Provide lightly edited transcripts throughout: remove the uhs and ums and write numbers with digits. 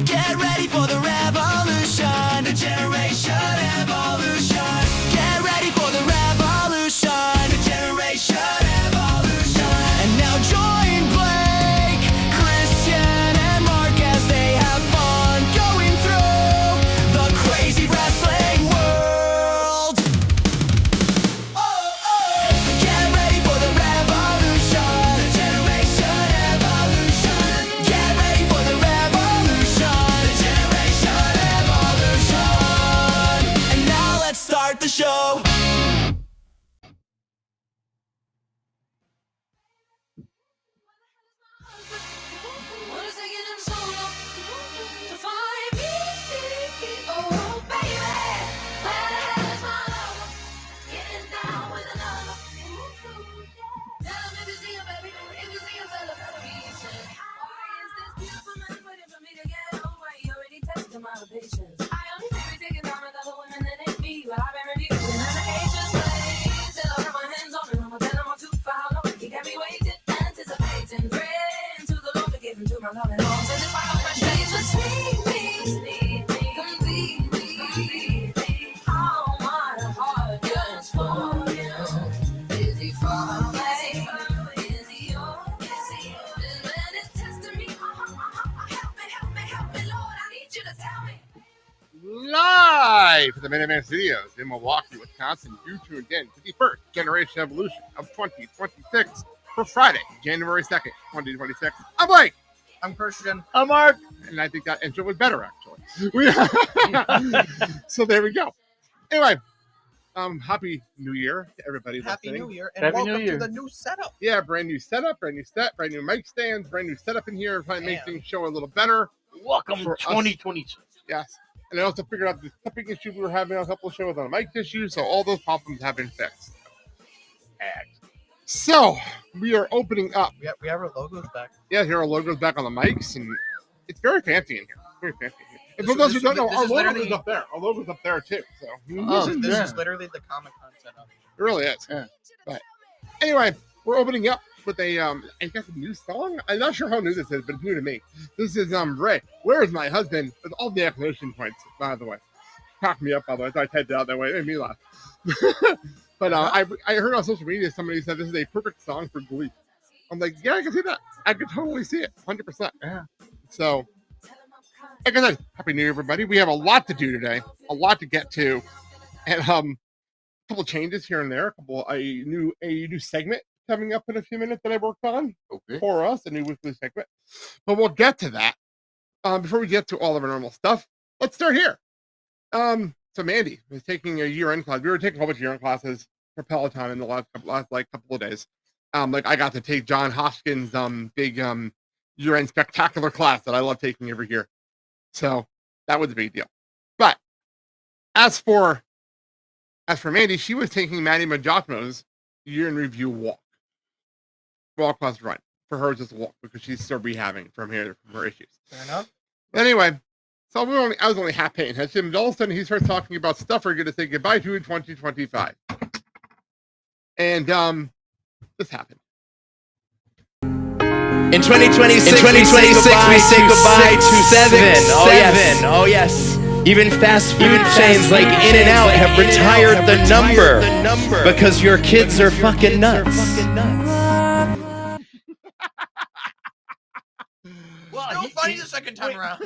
Get ready for the revolution, the generation evolution. Get ready for the revolution, the generation evolution. And now join Blake, Christian, and Mark as they have fun going through the crazy wrestling world. Get ready for the revolution, the generation evolution. Get ready for the revolution, the generation evolution. And now let's start the show. What is taking him so long to find me? Oh, baby, where the hell is my lover? Getting down with another. Tell him if you see him, baby, if you see him, tell him he said, why is this beautiful man waiting for me to get over? He already tested my patience. I only feel taking down with other women than it be, but I've been refusing an anxious place. Till I put my hands on him, I'ma tell him I'm too foul. He got me waiting, anticipating, praying to the Lord to give him to my love and all. So this my fresh days just need me, completely. All my heart yearns for you. Is he far away? Is he yours? This man is testing me. Help me, Lord. I need you to tell me. Live from the Minuteman Studios in Milwaukee, Wisconsin. You tuned in to the first Generation Evolution of 2026 for Friday, January 2nd, 2026. I'm Blake. I'm Christian. I'm Mark. And I think that intro was better, actually. So there we go. Anyway, happy New Year to everybody Happy listening. New Year and Happy welcome New Year. to the new setup. Yeah, brand new setup, brand new set, brand new mic stands, brand new setup in here, trying to make Damn. things show a little better. Welcome to For us. 2022. Yes. And I also figured out the clipping issue we were having on a couple of shows on a mic issue, so all those problems have been fixed. So we are opening up. We have our logos back. Yeah, here our logo's back on the mics, and it's very fancy in here. Very fancy in here. And for This- those who don't know, this our is logo literally- is up there. Our logo's up there too. So Oh, This yeah. is literally the Comic-Con setup. it really is. Yeah. But anyway, we're opening up with a I guess a new song. I'm not sure how new this is, but it's new to me. This is Ray. Where is my husband? With all the exclamation points, by the way. Cracked me up, by the way. So I typed it out that way. It made me laugh. But I heard on social media somebody said this is a perfect song for Glee. I'm like, yeah, I can see that. I can totally see it, 100%. Yeah. So, like I said, Happy New Year, everybody. We have a lot to do today, a lot to get to, and a couple changes here and there. A new segment coming up in a few minutes that I worked on for us, a new weekly segment. But we'll get to that. Before we get to all of our normal stuff, let's start here. So Mandy was taking a year-end class. We were taking a whole bunch of year-end classes for Peloton in the last couple of days. Like I got to take John Hoskins' big year-end spectacular class that I love taking every year. So that was a big deal. But as for Mandy, she was taking Manny Majotmo's year-end review walk plus run. For her, just a walk because she's still rehabbing from her issues. Fair enough. Anyway, so I was only half paying attention, but all of a sudden he starts talking about stuff we're going to say goodbye to in 2025. And this happened. In 2026, we say goodbye to seven. Oh yes. Even fast food chains like In-N-Out have retired the number because your kids are fucking nuts. Well, still funny the second time around.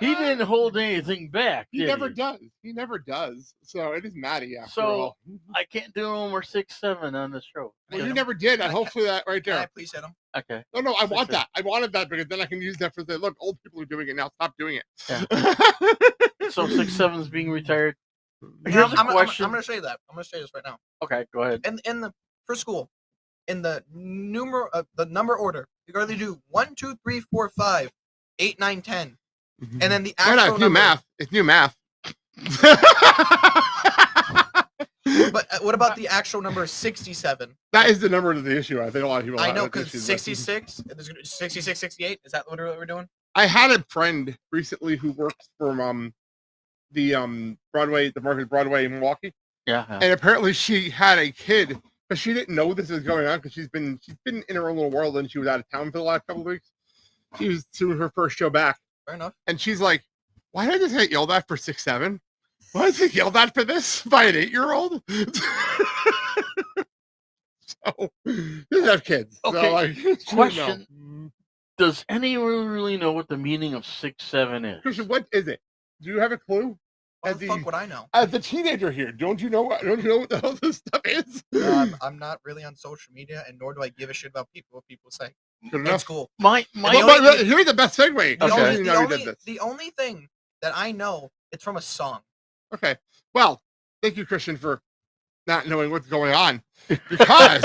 He didn't hold anything back. He did never does. He never does. So it is Maddie after So all. I can't do no more 6-7 on the show. Well, you never did, and hopefully that right Can I there. please hit him? Okay. No, I want that. I wanted that because then I can use that for say, look, old people are doing it now. Stop doing it. Yeah. So 6-7 is being retired. Here's a I'm question. going to show you that. I'm going to show you this right now. Okay, go ahead. For school, in the number order, you gotta do 1, 2, 3, 4, 5, 8, 9, 10, and then the Why actual not? It's new number. math. It's new math. But what about the actual number 67? That is the number of the issue. I think a lot of people. I know have because issues with. 66, 66, 68. Is that what we're doing? I had a friend recently who works for the Broadway, the Market Broadway in Milwaukee, Yeah. and apparently she had a kid, but she didn't know this was going on because she's been in her own little world and she was out of town for the last couple of weeks. She was doing her first show back, Fair enough. and she's like, "Why did I just get yelled at for 6'7"? Why did I get yelled at for this by an 8-year-old?" So, she doesn't have kids. Okay, So, like, she didn't know. question. Does anyone really know what the meaning of 6'7" is? Christian, what is it? Do you have a clue? How As the the fuck would I know? as the teenager here, don't you know what the hell this stuff is? I'm not really on social media, and nor do I give a shit about what people say. Good In enough. school. My But here's the best segue. Okay. The only thing that I know, it's from a song. Okay. Well, thank you, Christian, for not knowing what's going on. Because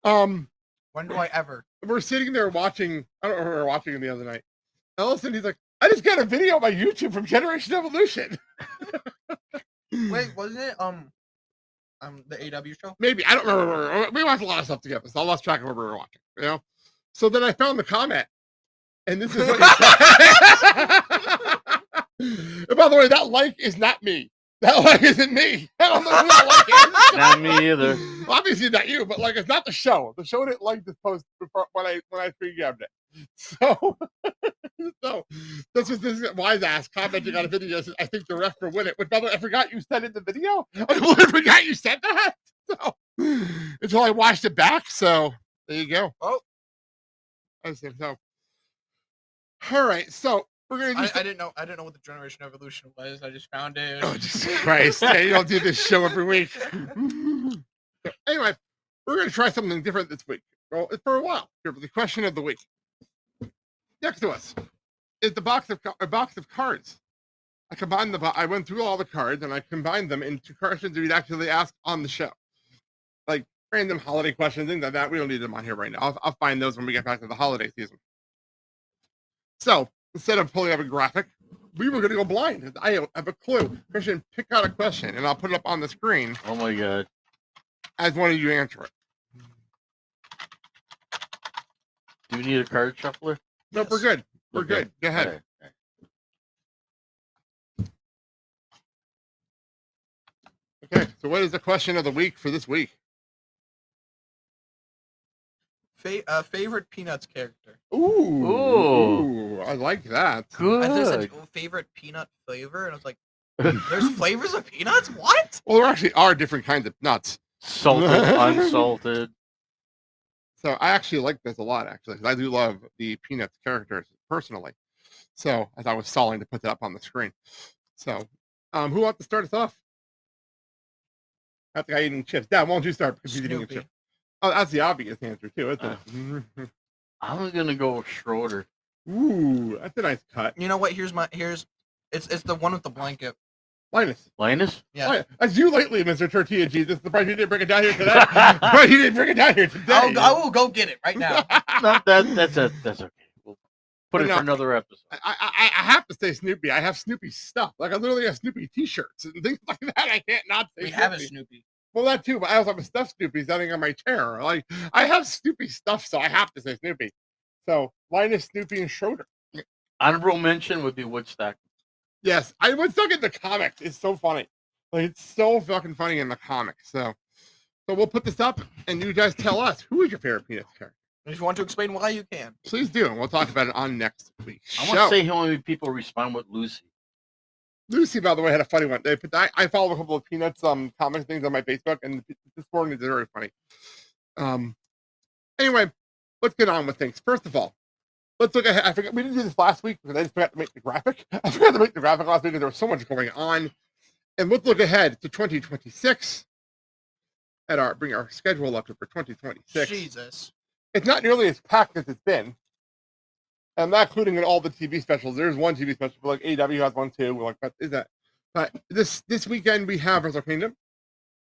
When do I ever? we're sitting there watching, I don't know, we were watching it the other night. And all of a sudden he's like, I just got a video on my YouTube from Generation Evolution. Wait, wasn't it the AW show? Maybe. I don't remember. We watched a lot of stuff together, so I lost track of what we were watching, you know? So then I found the comment, and this is what he said. And by the way, that like is not me. That like isn't me. I don't know who that like is. Not me either. Well, obviously not you, but like it's not the show. The show didn't like this post before when I pre-gabbed it. So, so this was wise ass commenting on a video. Says, I think the ref will win it. But by the way, I forgot you said in the video. I forgot you said that. So until I watched it back. So there you go. Oh, I said so. All right, so we're gonna do. I didn't know what the Generation Evolution was. I just found it. Oh, Jesus Christ! Yeah, you don't do this show every week. So, anyway, we're gonna try something different this week. Well, for a while. Here, the question of the week. Next to us is a box of cards. I combined I went through all the cards and I combined them into questions we'd actually ask on the show, like random holiday questions, things like that. We don't need them on here right now. I'll find those when we get back to the holiday season. So instead of pulling up a graphic, we were going to go blind. I have a clue. Christian, pick out a question and I'll put it up on the screen Oh my god. as one of you answer it. Do you need a card shuffler? Nope, we're good. We're Okay. good. Go ahead. All right. Okay, so what is the question of the week for this week? Favorite Peanuts character. Ooh, I like that. I just said Good. favorite peanut flavor, and I was like, "There's flavors of peanuts? What?" Well, there actually are different kinds of nuts. Salted, unsalted. So I actually like this a lot, actually, because I do love the Peanuts characters personally. So I thought it was solid to put that up on the screen. So, who wants to start us off? That's the guy eating chips. Dad, why don't you start? Because he's eating a Snoopy. chip. Oh, that's the obvious answer, too, isn't it? I'm gonna go with Schroeder. Ooh, that's a nice cut. You know what? It's the one with the blanket. Linus. Linus? Yeah. Oh, that's you lately, Mr. Tortilla Jesus. Surprised you didn't bring it down here today. Surprised you didn't bring it down here today. I will go get it right now. No, that's okay. We'll put it No. for another episode. I have to say Snoopy. I have Snoopy stuff. Like I literally have Snoopy T-shirts and things like that. I can't not say We Snoopy. have a Snoopy. Well, that too, but I also have a stuffed Snoopy sitting on my chair. Like I have Snoopy stuff, so I have to say Snoopy. So Linus, Snoopy, and Schroeder. Honorable mention would be Woodstock. Yes, I would look at the comics. It's so funny. Like it's so fucking funny in the comics. So we'll put this up, and you guys tell us who is your favorite Peanuts character. If you want to explain why, you can. Please do, and we'll talk about it on next week's I show. want to see how many people respond with Lucy. Lucy, by the way, had a funny one. I follow a couple of Peanuts comic things on my Facebook, and this morning is very funny. Anyway, let's get on with things. First of all, let's look ahead. I forgot we didn't do this last week because I just forgot to make the graphic. I forgot to make the graphic last week because there was so much going on. And let's look ahead to 2026 at bring our schedule up to for 2026. Jesus. It's not nearly as packed as it's been. I'm not including in all the TV specials. There's one TV special, but like AW has one too. We're like, what is that? But this weekend we have Wrestle Kingdom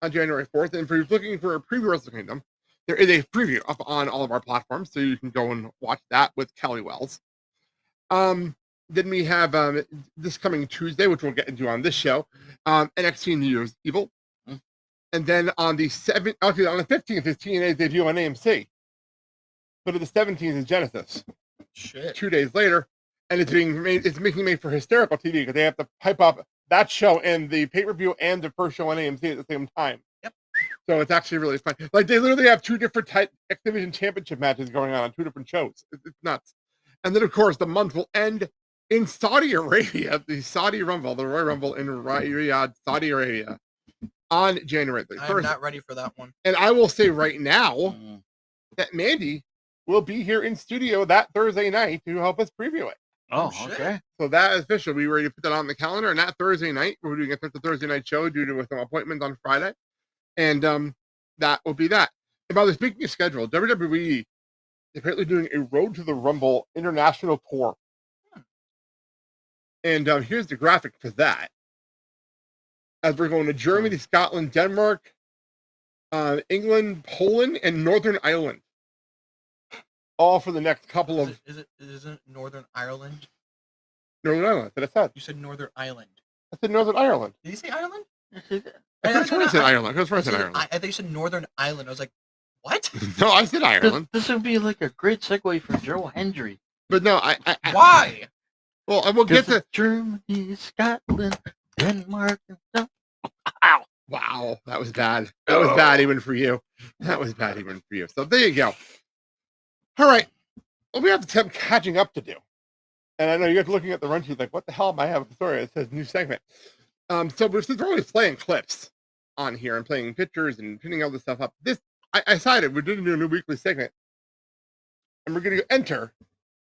on January 4th. And if you're looking for a preview of Wrestle Kingdom, there is a preview up on all of our platforms, so you can go and watch that with Kelly Wells. Then we have this coming Tuesday, which we'll get into on this show, NXT New Year's Evil. And then on the 15th is TNA's debut on AMC. But on the 17th is Genesis. Shit. 2 days later, and it's being made for Hysterical TV because they have to pipe up that show and the pay-per-view and the first show on AMC at the same time. Yep. So it's actually really fun. Like they literally have 2 different X Division Championship matches going on 2 different shows. It's nuts. And then of course the month will end in Saudi Arabia, the Saudi Rumble, the Royal Rumble in Riyadh, Saudi Arabia, on January 31st. I'm not ready for that one. And I will say right now that Mandy will be here in studio that Thursday night to help us preview it. Oh, shit. okay. So that is official. We were ready to put that on the calendar. And that Thursday night, we're doing a Thursday night show due to some appointments on Friday. And that will be that. And by the way, speaking of schedule, WWE is apparently doing a Road to the Rumble international tour. And here's the graphic for that. As we're going to Germany, Scotland, Denmark, England, Poland, and Northern Ireland. All for the next couple of... Isn't Northern Ireland? Northern Ireland, that's what I said. You said Northern Ireland. I said Northern Ireland. Did you say Ireland? I said Ireland. I said Ireland. I thought you said Northern Ireland. I was like, what? No, I said Ireland. This would be like a great segue for Joe Hendry. But no, I Why? well, I will get to... Germany, Scotland, Denmark, and stuff. Ow. Wow, that was bad. That was bad even for you. That was bad even for you. So there you go. All right. Well, we have some catching up to do. And I know you're looking at the run sheet like, what the hell am I having? Sorry, it says new segment. So since we're always playing clips on here and playing pictures and putting all this stuff up, I decided we're going to do a new weekly segment. And we're going to enter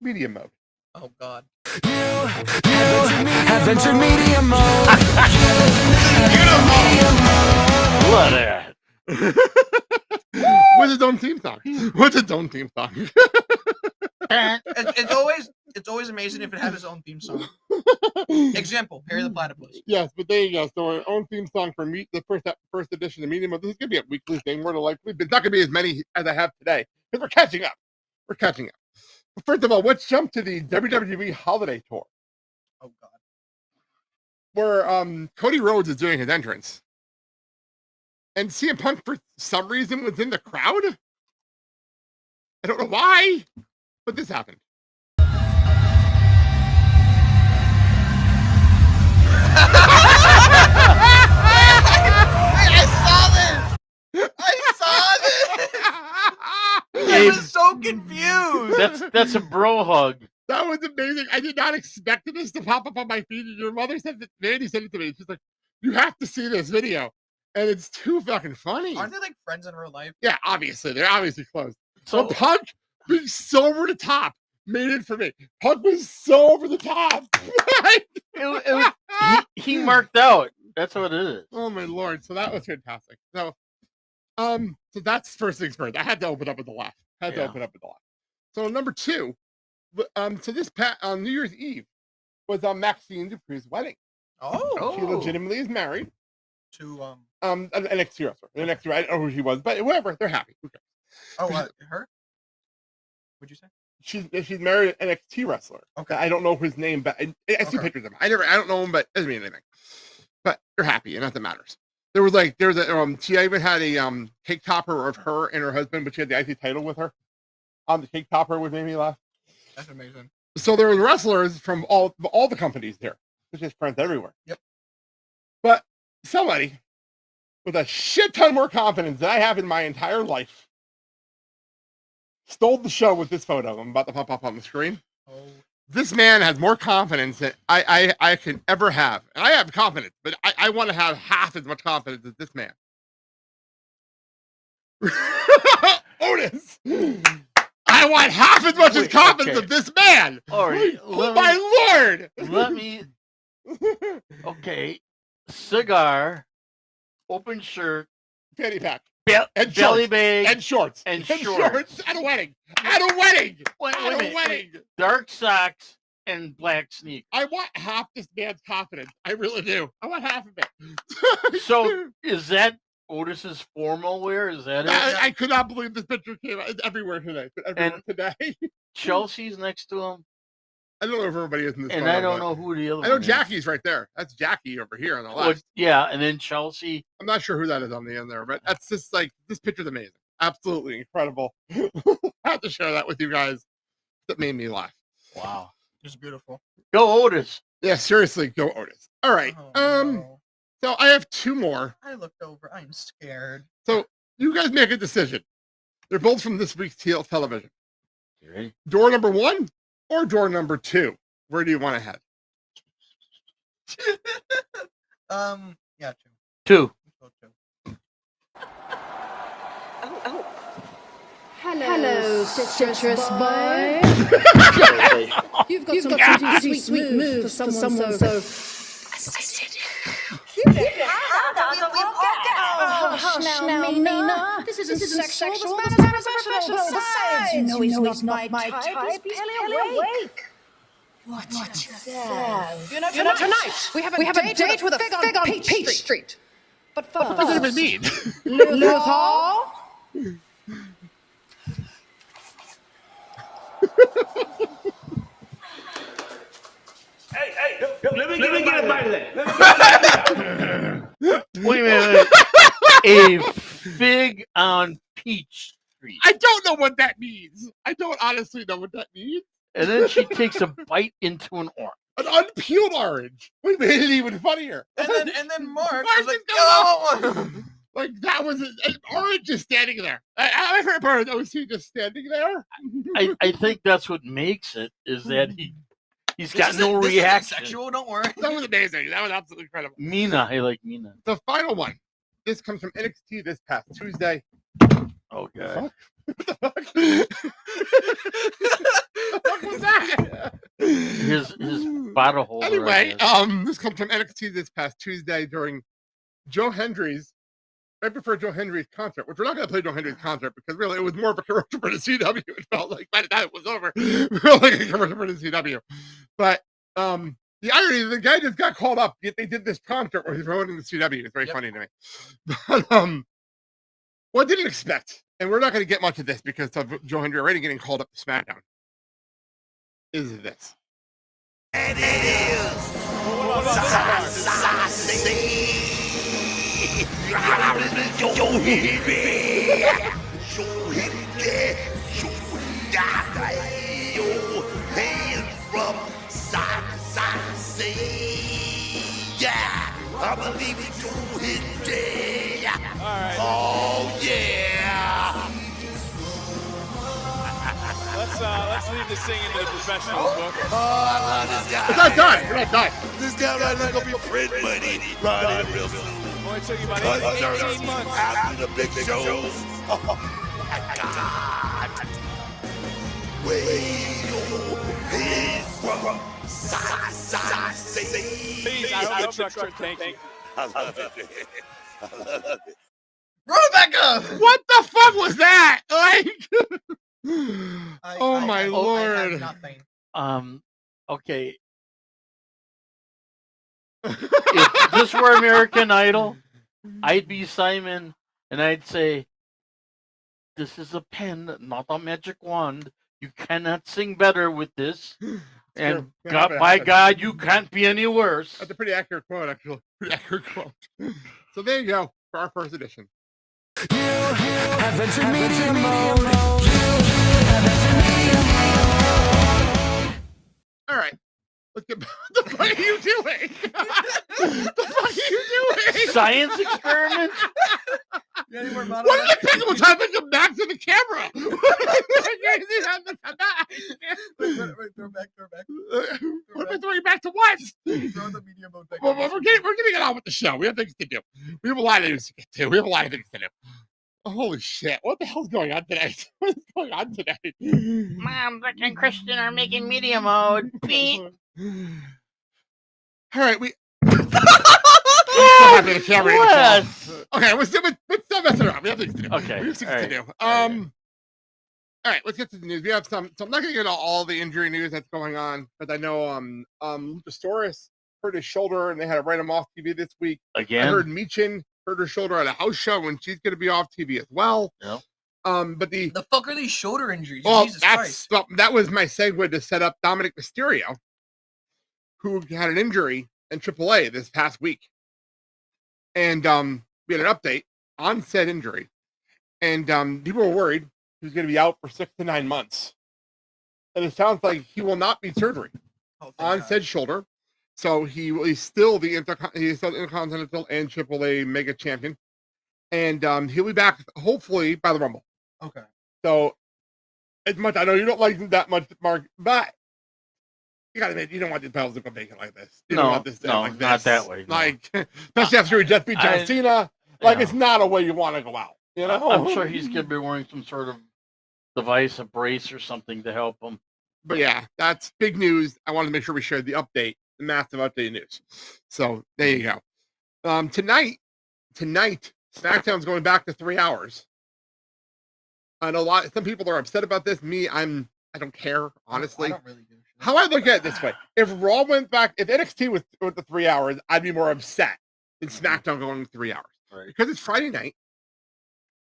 media mode. Oh, God. You have entered media mode. Look at that. With its own theme song. With its own theme song. It's always amazing if it had its own theme song. Example, Harry the Platypus. Yes, but there you go. So our own theme song for the first edition of Medium. This is going to be a weekly thing, more than likely. But it's not going to be as many as I have today because we're catching up. We're catching up. But first of all, let's jump to the WWE Holiday Tour, Oh, God. where Cody Rhodes is doing his entrance, and CM Punk for some reason was in the crowd. I don't know why, but this happened. I saw this! I was so confused! That's a bro hug. That was amazing. I did not expect this to pop up on my feed. Your mother said that, Mandy said it to me. She's like, you have to see this video. And it's too fucking funny. Aren't they like friends in real life? Yeah, obviously. They're obviously close. So But Punk being so over the top made it for me. Punk was so over the top. he marked out. That's what it is. Oh my Lord. So that was fantastic. So that's first things first. I had to open up with the laugh. So number 2, so this on New Year's Eve was Maxine Dupree's wedding. Oh. She legitimately is married. To An NXT wrestler. An NXT, I don't know who she was, but whatever, they're happy. Who cares? Her? What'd you say? She's married an NXT wrestler. Okay. I don't know his name, but I see pictures of him. I don't know him, but it doesn't mean anything. But they're happy, and that's what matters. There was she even had a cake topper of her and her husband, but she had the IC title with her on the cake topper, which made me laugh. That's amazing. So there were wrestlers from all the companies there. There's just friends everywhere. Yep. But somebody with a shit ton more confidence than I have in my entire life stole the show with this photo. I'm about to pop up on the screen. Oh. This man has more confidence than I can ever have. And I have confidence, but I want to have half as much confidence as this man. Otis! I want half as much as confidence of this man! All right. Oh my Lord! Let me. Okay. Cigar, open shirt, Fanny pack. and belly bag, And shorts. and shorts. At a wedding. At a wedding! Wait At a a minute. wedding! Dark socks, and black sneakers. I want half this man's confidence. I really do. I want half of it. So is that Otis's formal wear? Is that it? I could not believe this picture came out. It's everywhere today. Today. Chelsea's next to him, I don't know if everybody is in this and photo, I don't but know who the other I know one is. Jackie's right there. That's Jackie over here on the Well, left. yeah, and then Chelsea. I'm not sure who that is on the end there, but that's just like, this picture's amazing. Absolutely incredible. I have to share that with you guys. That made me laugh. Wow. It's beautiful. Go Otis. Yeah, seriously, go Otis. All right. Oh, no. So I have 2 more. I looked over. I'm scared. So You guys make a decision. They're both from this week's TL television. You ready? Door number 1 or door number 2? Where do you want to head? Yeah, Two. two. Hello, citrus boy. You've got some sweet moves for someone so. Hush now, Nina. This isn't sexual. This matters professional. Besides, you know he's not my type. He's barely awake. What you know, tonight we have a date with a fig on Peach Street. But first, What does that even mean? Luther. Let me get a bite of that. Wait a minute. A fig on Peach Street. I don't know what that means. I don't honestly know what that means. And then she takes a bite into an orange. An unpeeled orange. We made it even funnier. And then Mark Mark was like, is "Oh, like that was an orange just standing there." I heard part of was he just standing there. I think that's what makes it is that he's got This no isn't reaction. sexual, don't worry. That was amazing. That was absolutely incredible. Mina, I like Mina. The final one. This comes from NXT this past Tuesday. Oh god. What the fuck? What was that? His bottle holder. I Anyway, guess. this comes from NXT this past Tuesday during Joe Hendry's, right before Joe Hendry's concert, which we're not going to play Joe Hendry's concert because really it was more of a commercial for the CW. It felt like by the time it was over, we were like a commercial for the CW. But the irony is the guy just got called up, yet they did this concert where he's promoting the CW. It's very funny to me. But what didn't expect, and we're not going to get much of this because of Joe Hendry already getting called up to SmackDown, is this. And it is from side to side, say, yeah, I believe it, Joe Hendry. Oh yeah. Let's leave this thing into the professionals book. Oh, I love this guy. We're not done. We're not done. This guy right now gonna be friend buddy. Right real soon. Boy, it took you about 18 months. After the big shows. Oh my God. Way he's from side, say. Please, I hope the truck thank you. I love it. I love it. Rebecca! What the fuck was that? Like, oh my I lord. have nothing. Okay. If this were American Idol, I'd be Simon and I'd say, this is a pen, not a magic wand. You cannot sing better with this. And True. God, by God, you can't be any worse. That's a pretty accurate quote, actually. Pretty accurate quote. So there you go for our first edition. All right. Let's get. What the fuck are you doing? The fuck are you doing? Science experiment? You got any more What bottles? are the people trying to come back to the camera? Wait, throw back. What am I throwing back to what? Throw the media mode back. Well, we're getting on with the show. We have things to do. We have a lot of things to get to. We have a lot of things to do. Oh, holy shit. What the hell's going on today? What's going on today? Mom, Rick and Christian are making media mode. Beep. All right, we. Okay, let's stop messing around. We have things to do. Okay, We have things all to right, do. all All right, let's get to the news. We have some. So I'm not going to get all the injury news that's going on, but I know Luchasaurus hurt his shoulder and they had to write him off TV this week. Again? I heard Michin hurt her shoulder at a house show and she's going to be off TV as well. Yep. But the fuck are these shoulder injuries? well, Jesus Christ. that was my segue to set up Dominic Mysterio, who had an injury in AAA this past week. And we had an update on said injury. And people were worried he was going to be out for 6 to 9 months. And it sounds like he will not be surgery on said shoulder. So he's still the Intercontinental and AAA Mega Champion. and he'll be back hopefully by the Rumble. Okay. So, as much I know you don't like him that much, Mark, but you gotta admit you don't want the bells to go vacant like this. You don't No, want this to end no, like not this. that way, no. Like, especially after he just beat John I- Cena. Like, Yeah. it's not a way you want to go out. You know, I'm sure he's gonna be wearing some sort of device, a brace or something to help him. But yeah, that's big news. I wanted to make sure we shared the update, the massive update news. So there you go. Tonight, SmackDown's going back to 3 hours. I know some people are upset about this. Me, I don't care, honestly. I don't really do. How I look at it this way: if Raw went back, if NXT was with the 3 hours, I'd be more upset than SmackDown going 3 hours. Right. Because it's Friday night,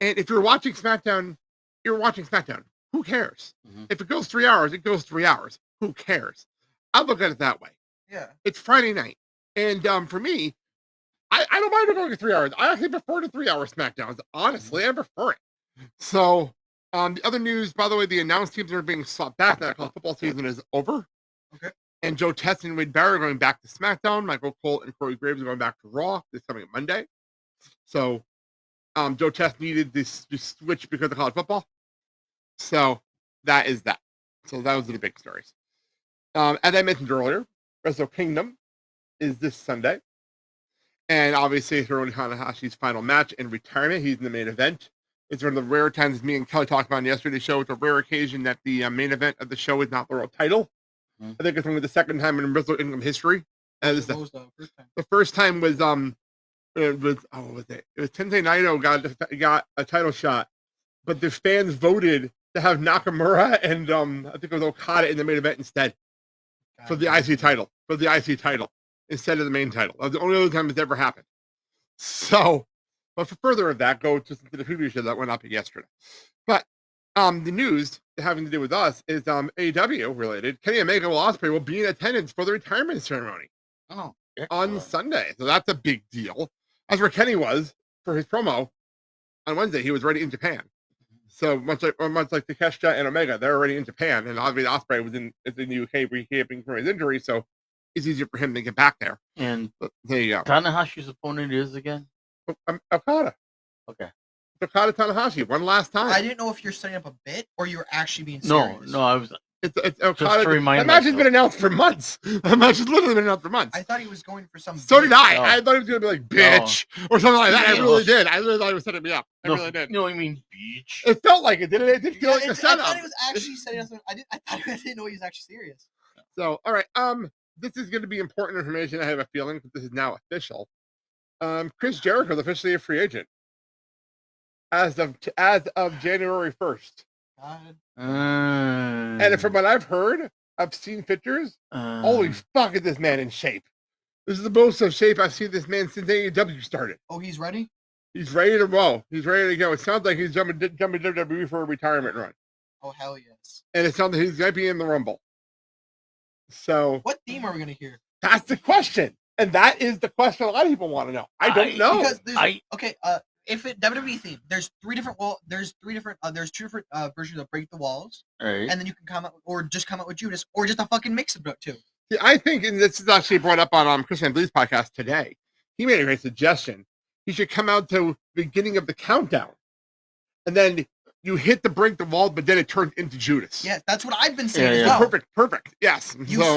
and if you're watching SmackDown, you're watching SmackDown. Who cares? Mhm. If it goes 3 hours, it goes 3 hours. Who cares? I look at it that way. Yeah. It's Friday night, and for me, I don't mind it going to 3 hours. I actually prefer the 3 hour SmackDowns. Honestly, I prefer it. So, the other news, by the way, the announced teams are being swapped back. That college football season is over. Okay. And Joe Test and Wade Barrett are going back to SmackDown. Michael Cole and Corey Graves are going back to Raw this coming Monday. So, Joe Test needed this switch because of college football. So that is that. So those are the big stories. As I mentioned earlier, Wrestle Kingdom is this Sunday. And obviously, Hiroshi Tanahashi's final match in retirement. He's in the main event. It's one of the rare times me and Kelly talked about on yesterday's show. It's a rare occasion that the main event of the show is not the world title. Mhm. I think it's only the second time in Wrestle Kingdom history. And What was the first time? the first time was what was it? It was Tensei Naito got a title shot, but the fans voted to have Nakamura and I think it was Okada in the main event instead for the IC title. Instead of the main title. That was the only other time it's ever happened. So, but for further of that, go to the previous show that went up yesterday. But the news having to do with us is AEW related. Kenny Omega and Will Ospreay will be in attendance for the retirement ceremony Oh, on Sunday. So that's a big deal. As for Kenny was for his promo on Wednesday, he was already in Japan. So much like Takeshita and Omega, they're already in Japan, and obviously Ospreay was in the UK recapping from his injury, so it's easier for him to get back there. And But there you go. Tanahashi's opponent is again. Okada. Okay. Okada Tanahashi, one last time. I didn't know if you're setting up a bit or you were actually being No, serious. no, I was. It's Okada. to remind that match has myself. been announced for months. That match has literally been announced for months. I thought he was going for some. So bit. did I. No. I thought he was going to be like, bitch, or something like that. I No. really did. I really thought he was setting me up. I No, really did. You know what I mean? Beach. It felt like it, didn't it? It did feel Yeah, like a I setup. thought he was actually setting up. I didn't know he was actually serious. So, all right. This is going to be important information. I have a feeling that this is now official. Chris Jericho is officially a free agent as of January 1st. God. And from what I've heard, I've seen pictures. Holy fuck, is this man in shape? This is the most of shape I've seen this man since AEW started. Oh, he's ready. He's ready to roll. He's ready to go. It sounds like he's jumping WWE for a retirement run. Oh hell yes. And it sounds like he's going to be in the Rumble. So What theme are we gonna hear? that's the question. And that is the question a lot of people want to know. I don't know. Because there's I- okay. If it WWE theme, there's three different there's two different versions of Break the Walls, Right. and then you can come out or just come out with Judas or just a fucking mix of the two. See, I think, and this is actually brought up on Chris Van Vliet's podcast today. He made a great suggestion. He should come out to the beginning of the countdown, and then you hit the break the wall, but then it turns into Judas. Yeah, that's what I've been saying Yeah, as yeah. well. Perfect. Yes.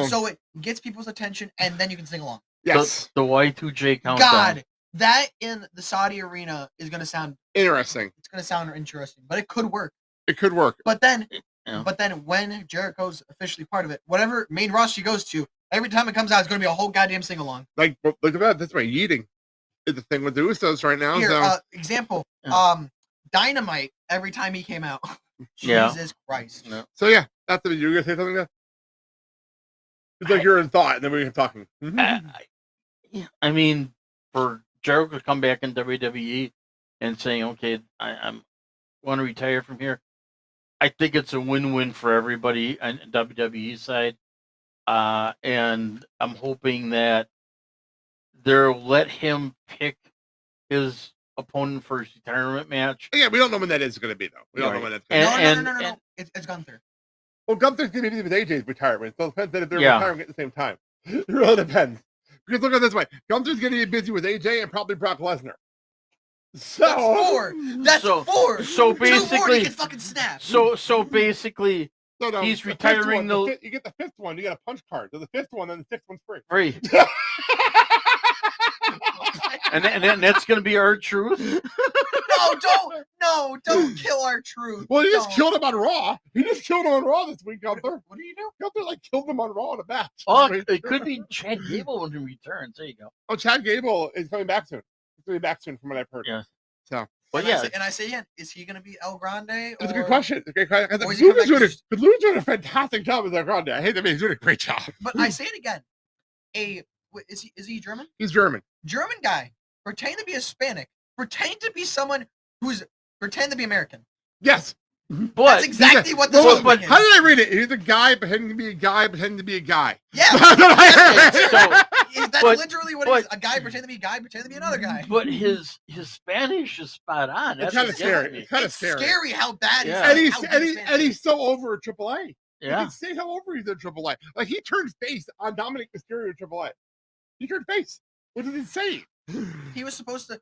So it gets people's attention, and then you can sing along. Yes. The Y2J countdown. God, that in the Saudi arena is gonna sound. Interesting. It's gonna sound interesting, but it could work. It could work. But then, Yeah. when Jericho's officially part of it, whatever main roster he goes to, every time it comes out, it's gonna be a whole goddamn sing along. Like, look at that this way. Yeeting is the thing with the Usos right now. Here, So example, Yeah. Dynamite. Every time he came out, Yeah. Jesus Christ. Yeah. So yeah, that's the you were gonna say something there? It's like you're in thought, and then we're talking. I mean, for Jericho to come back in WWE and saying, "Okay, I'm want to retire from here," I think it's a win-win for everybody on WWE side, and I'm hoping that they'll let him pick his opponent for his retirement match. Yeah, we don't know when that is going to be though. We don't know Right. when that's going to be. And- No. It's Gunther. Well, Gunther's going to be with AJ's retirement, so it depends if they're Yeah. retiring at the same time. It really depends. Because look at it this way, Gunther's going to be busy with AJ and probably Brock Lesnar. So That's 4. That's So- 4. so 2 more, he basically- can fucking snap. So basically, no, he's the fifth retiring one, the- you get the 5th one, you get a punch card. So the 5th one, then the 6th one's free. free. and that's going to be our truth. Don't kill our truth. Well, he just Don't. killed him on Raw. He just killed him on Raw this week, Gunther. What do you do? Gunther like killed him on Raw in a match. Oh, it could be Chad Gable when he returns. There you go. Oh, Chad Gable is coming back soon. He's coming back soon, from what I've heard. Yeah. So, But And I yeah, say- and I say again, is he going to be El Grande? it's a good question. It's a great question. Or is he coming back Lou's doing a fantastic job as El Grande. I hate that, he's doing a great job. But I say it again. Is he German? He's German. German guy. Pretend to be Hispanic. Pretend to be someone who's pretend to be American. Yes. but That's exactly what this Well, whole but thing how is. did I read it? He's a guy pretending to be a guy, pretending to be a guy. Yeah. That's what I heard. That's but- literally what it is. but- A guy pretend to be a guy, pretend to be another guy. but his Spanish is spot on. It's That's kind of what gets scary. me. It's kind of It's scary. scary how bad Yeah. And he's he's how and, good he, his and Spanish he's so over at AAA. You Yeah. can say how over he's at AAA. Like he turned face on Dominic Mysterio at AAA. He turned face, which is insane. He was supposed to.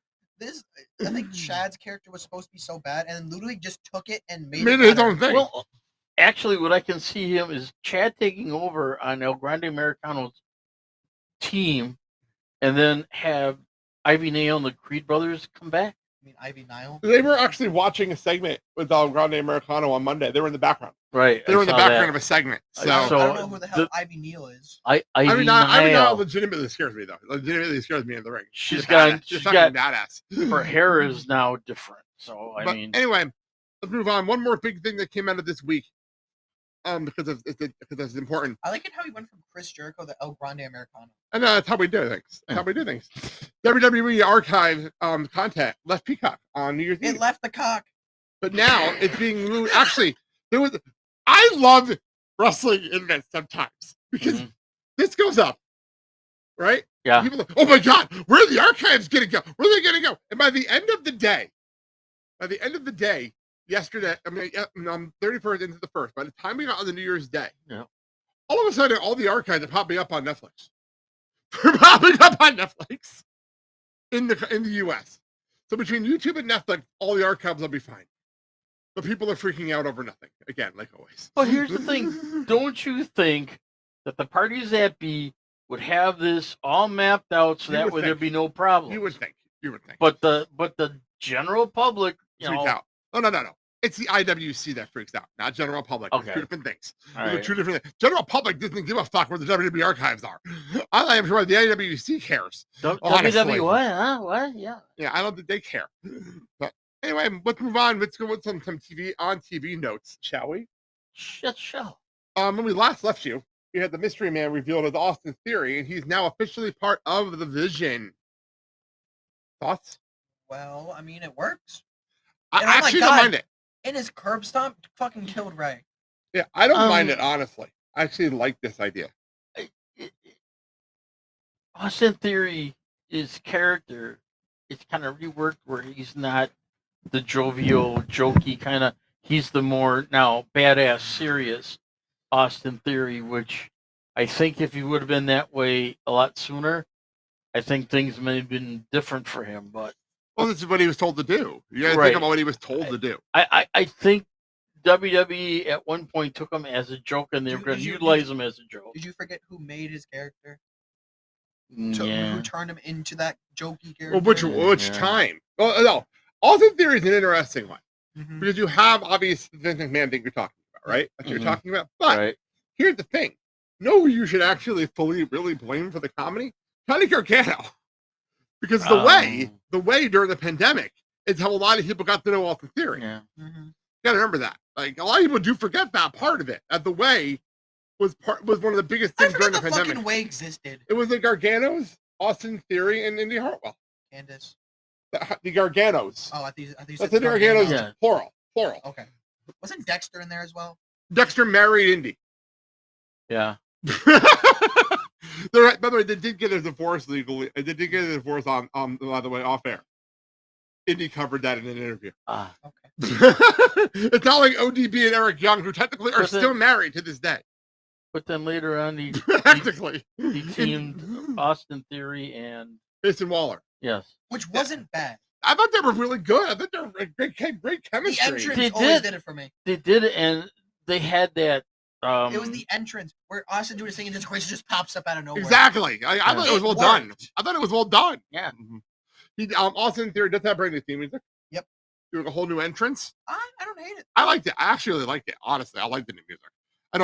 I think Chad's character was supposed to be so bad, and Ludwig just took it and made Made it his better. own thing. Well, actually, what I can see him is Chad taking over on El Grande Americano's team, and then have Ivy Nail and the Creed brothers come back. I mean, Ivy Nile. They were actually watching a segment with El Grande Americano on Monday. They were in the background. Right. They were in the background of a segment. So, I So- don't know who the hell the- Ivy Neal is. Ivy I mean, now Nail. legitimately scares me though. Legitimately scares me in the ring. She's a got- badass. she's fucking got- badass. Her hair is now different. So I But mean, anyway, let's move on. One more big thing that came out of this week, because it's important, I like it how he went from Chris Jericho to El Grande Americano. and that's how we do things. That's how we do things. WWE archive content left Peacock on New Year's Eve, It left the cock. but now it's being moved. Actually, I love wrestling events sometimes because Mhm. this goes up, right? Yeah. People are like, oh my God, where are the archives going to go? Where are they going to go? And by the end of the day, yesterday, I mean, I'm 31st into the 1st. By the time we got on the New Year's Day, Yeah. all of a sudden, all the archives are popping up on Netflix. They're popping up on Netflix in the US. So between YouTube and Netflix, all the archives will be fine. But people are freaking out over nothing. Again, like always. Well, here's the thing. Don't you think that the parties that be would have this all mapped out so You that would way there'd think. be no problem? You would think. But the general public, you Freaks know, out. No. It's the IWC that freaks out, not general public. It's Okay. two different things. all Those are right. two different things. General public doesn't give a fuck where the WWE archives are. I am sure the IWC cares. honestly. WWE, what? Huh? What? Yeah. Yeah, I don't think they care. But anyway, let's move on. Let's go with some TV notes, shall we? Shit show. When we last left you, we had the mystery man revealed as Austin Theory, and he's now officially part of the Vision. Thoughts? Well, I mean, it works. I And oh my actually don't God. mind it. And his curb stomp fucking killed Ray. Yeah, I don't mind Um, it, honestly. I actually like this idea. Austin Theory, his character, it's kind of reworked where he's not the jovial, jokey kind of. He's the more now badass, serious Austin Theory, which I think if he would have been that way a lot sooner, I think things may have been different for him. But Well, this is what he was told to do. You gotta Right. think about what he was told to do. I think WWE at one point took him as a joke, and they were Did going to you- utilize him as a joke. Did you forget who made his character? Yeah. Who turned him into that jokey character? Well, which Yeah. time? Well, no. Austin Theory is an interesting one Mhm. because you have obvious Vince McMahon thing you're talking about, right? That's what Mhm. you're talking about. But Right. here's the thing: know who you should actually fully really blame for the comedy? Johnny Gargano, because the way during the pandemic is how a lot of people got to know Austin Theory. Yeah. Mhm. You gotta remember that. Like a lot of people do forget that part of it. That the way was one of the biggest I things during forgot the the pandemic. fucking way existed. It was the Garganos, Austin Theory, and Indy Hartwell. Candace. The Garganos. Oh, I think you That's said the Garganos, Yeah. plural. Okay. Wasn't Dexter in there as well? Dexter married Indy. Yeah. They're right. By the way, they did get a divorce legally. They did get a divorce on by the way, off air. Indy covered that in an interview. Ah. Okay. It's not like ODB and Eric Young, who technically are But then- still married to this day. But then later on, he Technically. teamed Austin Theory and Jason Waller. yes, Which wasn't bad. I thought they were really good. I thought they were great The chemistry. entrance They always did. did it for me. They did, and they had that. It was the entrance where Austin doing his thing and this Chris just pops up out of nowhere. Exactly. I thought it was well done. worked. I thought it was well done. Yeah. He Austin Theory does have brand new theme music. Yep. Doing a whole new entrance. I don't hate it. I liked it. I actually really liked it. Honestly, I like the new music. I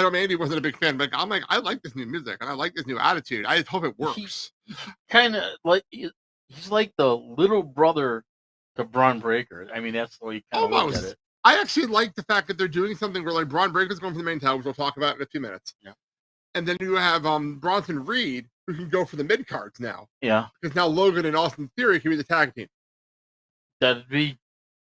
know Andy wasn't a big fan, but I'm like, I like this new music and I like this new attitude. I just hope it works. Kind of like he's like the little brother to Bron Breakker. I mean, that's the way you kind of look Almost. at it. I actually like the fact that they're doing something where like Bron Breakker's going for the main title, which we'll talk about in a few minutes. Yeah. And then you have Bronson Reed, who can go for the mid cards now. Yeah, Because now Logan and Austin Theory can be the tag team, that'd be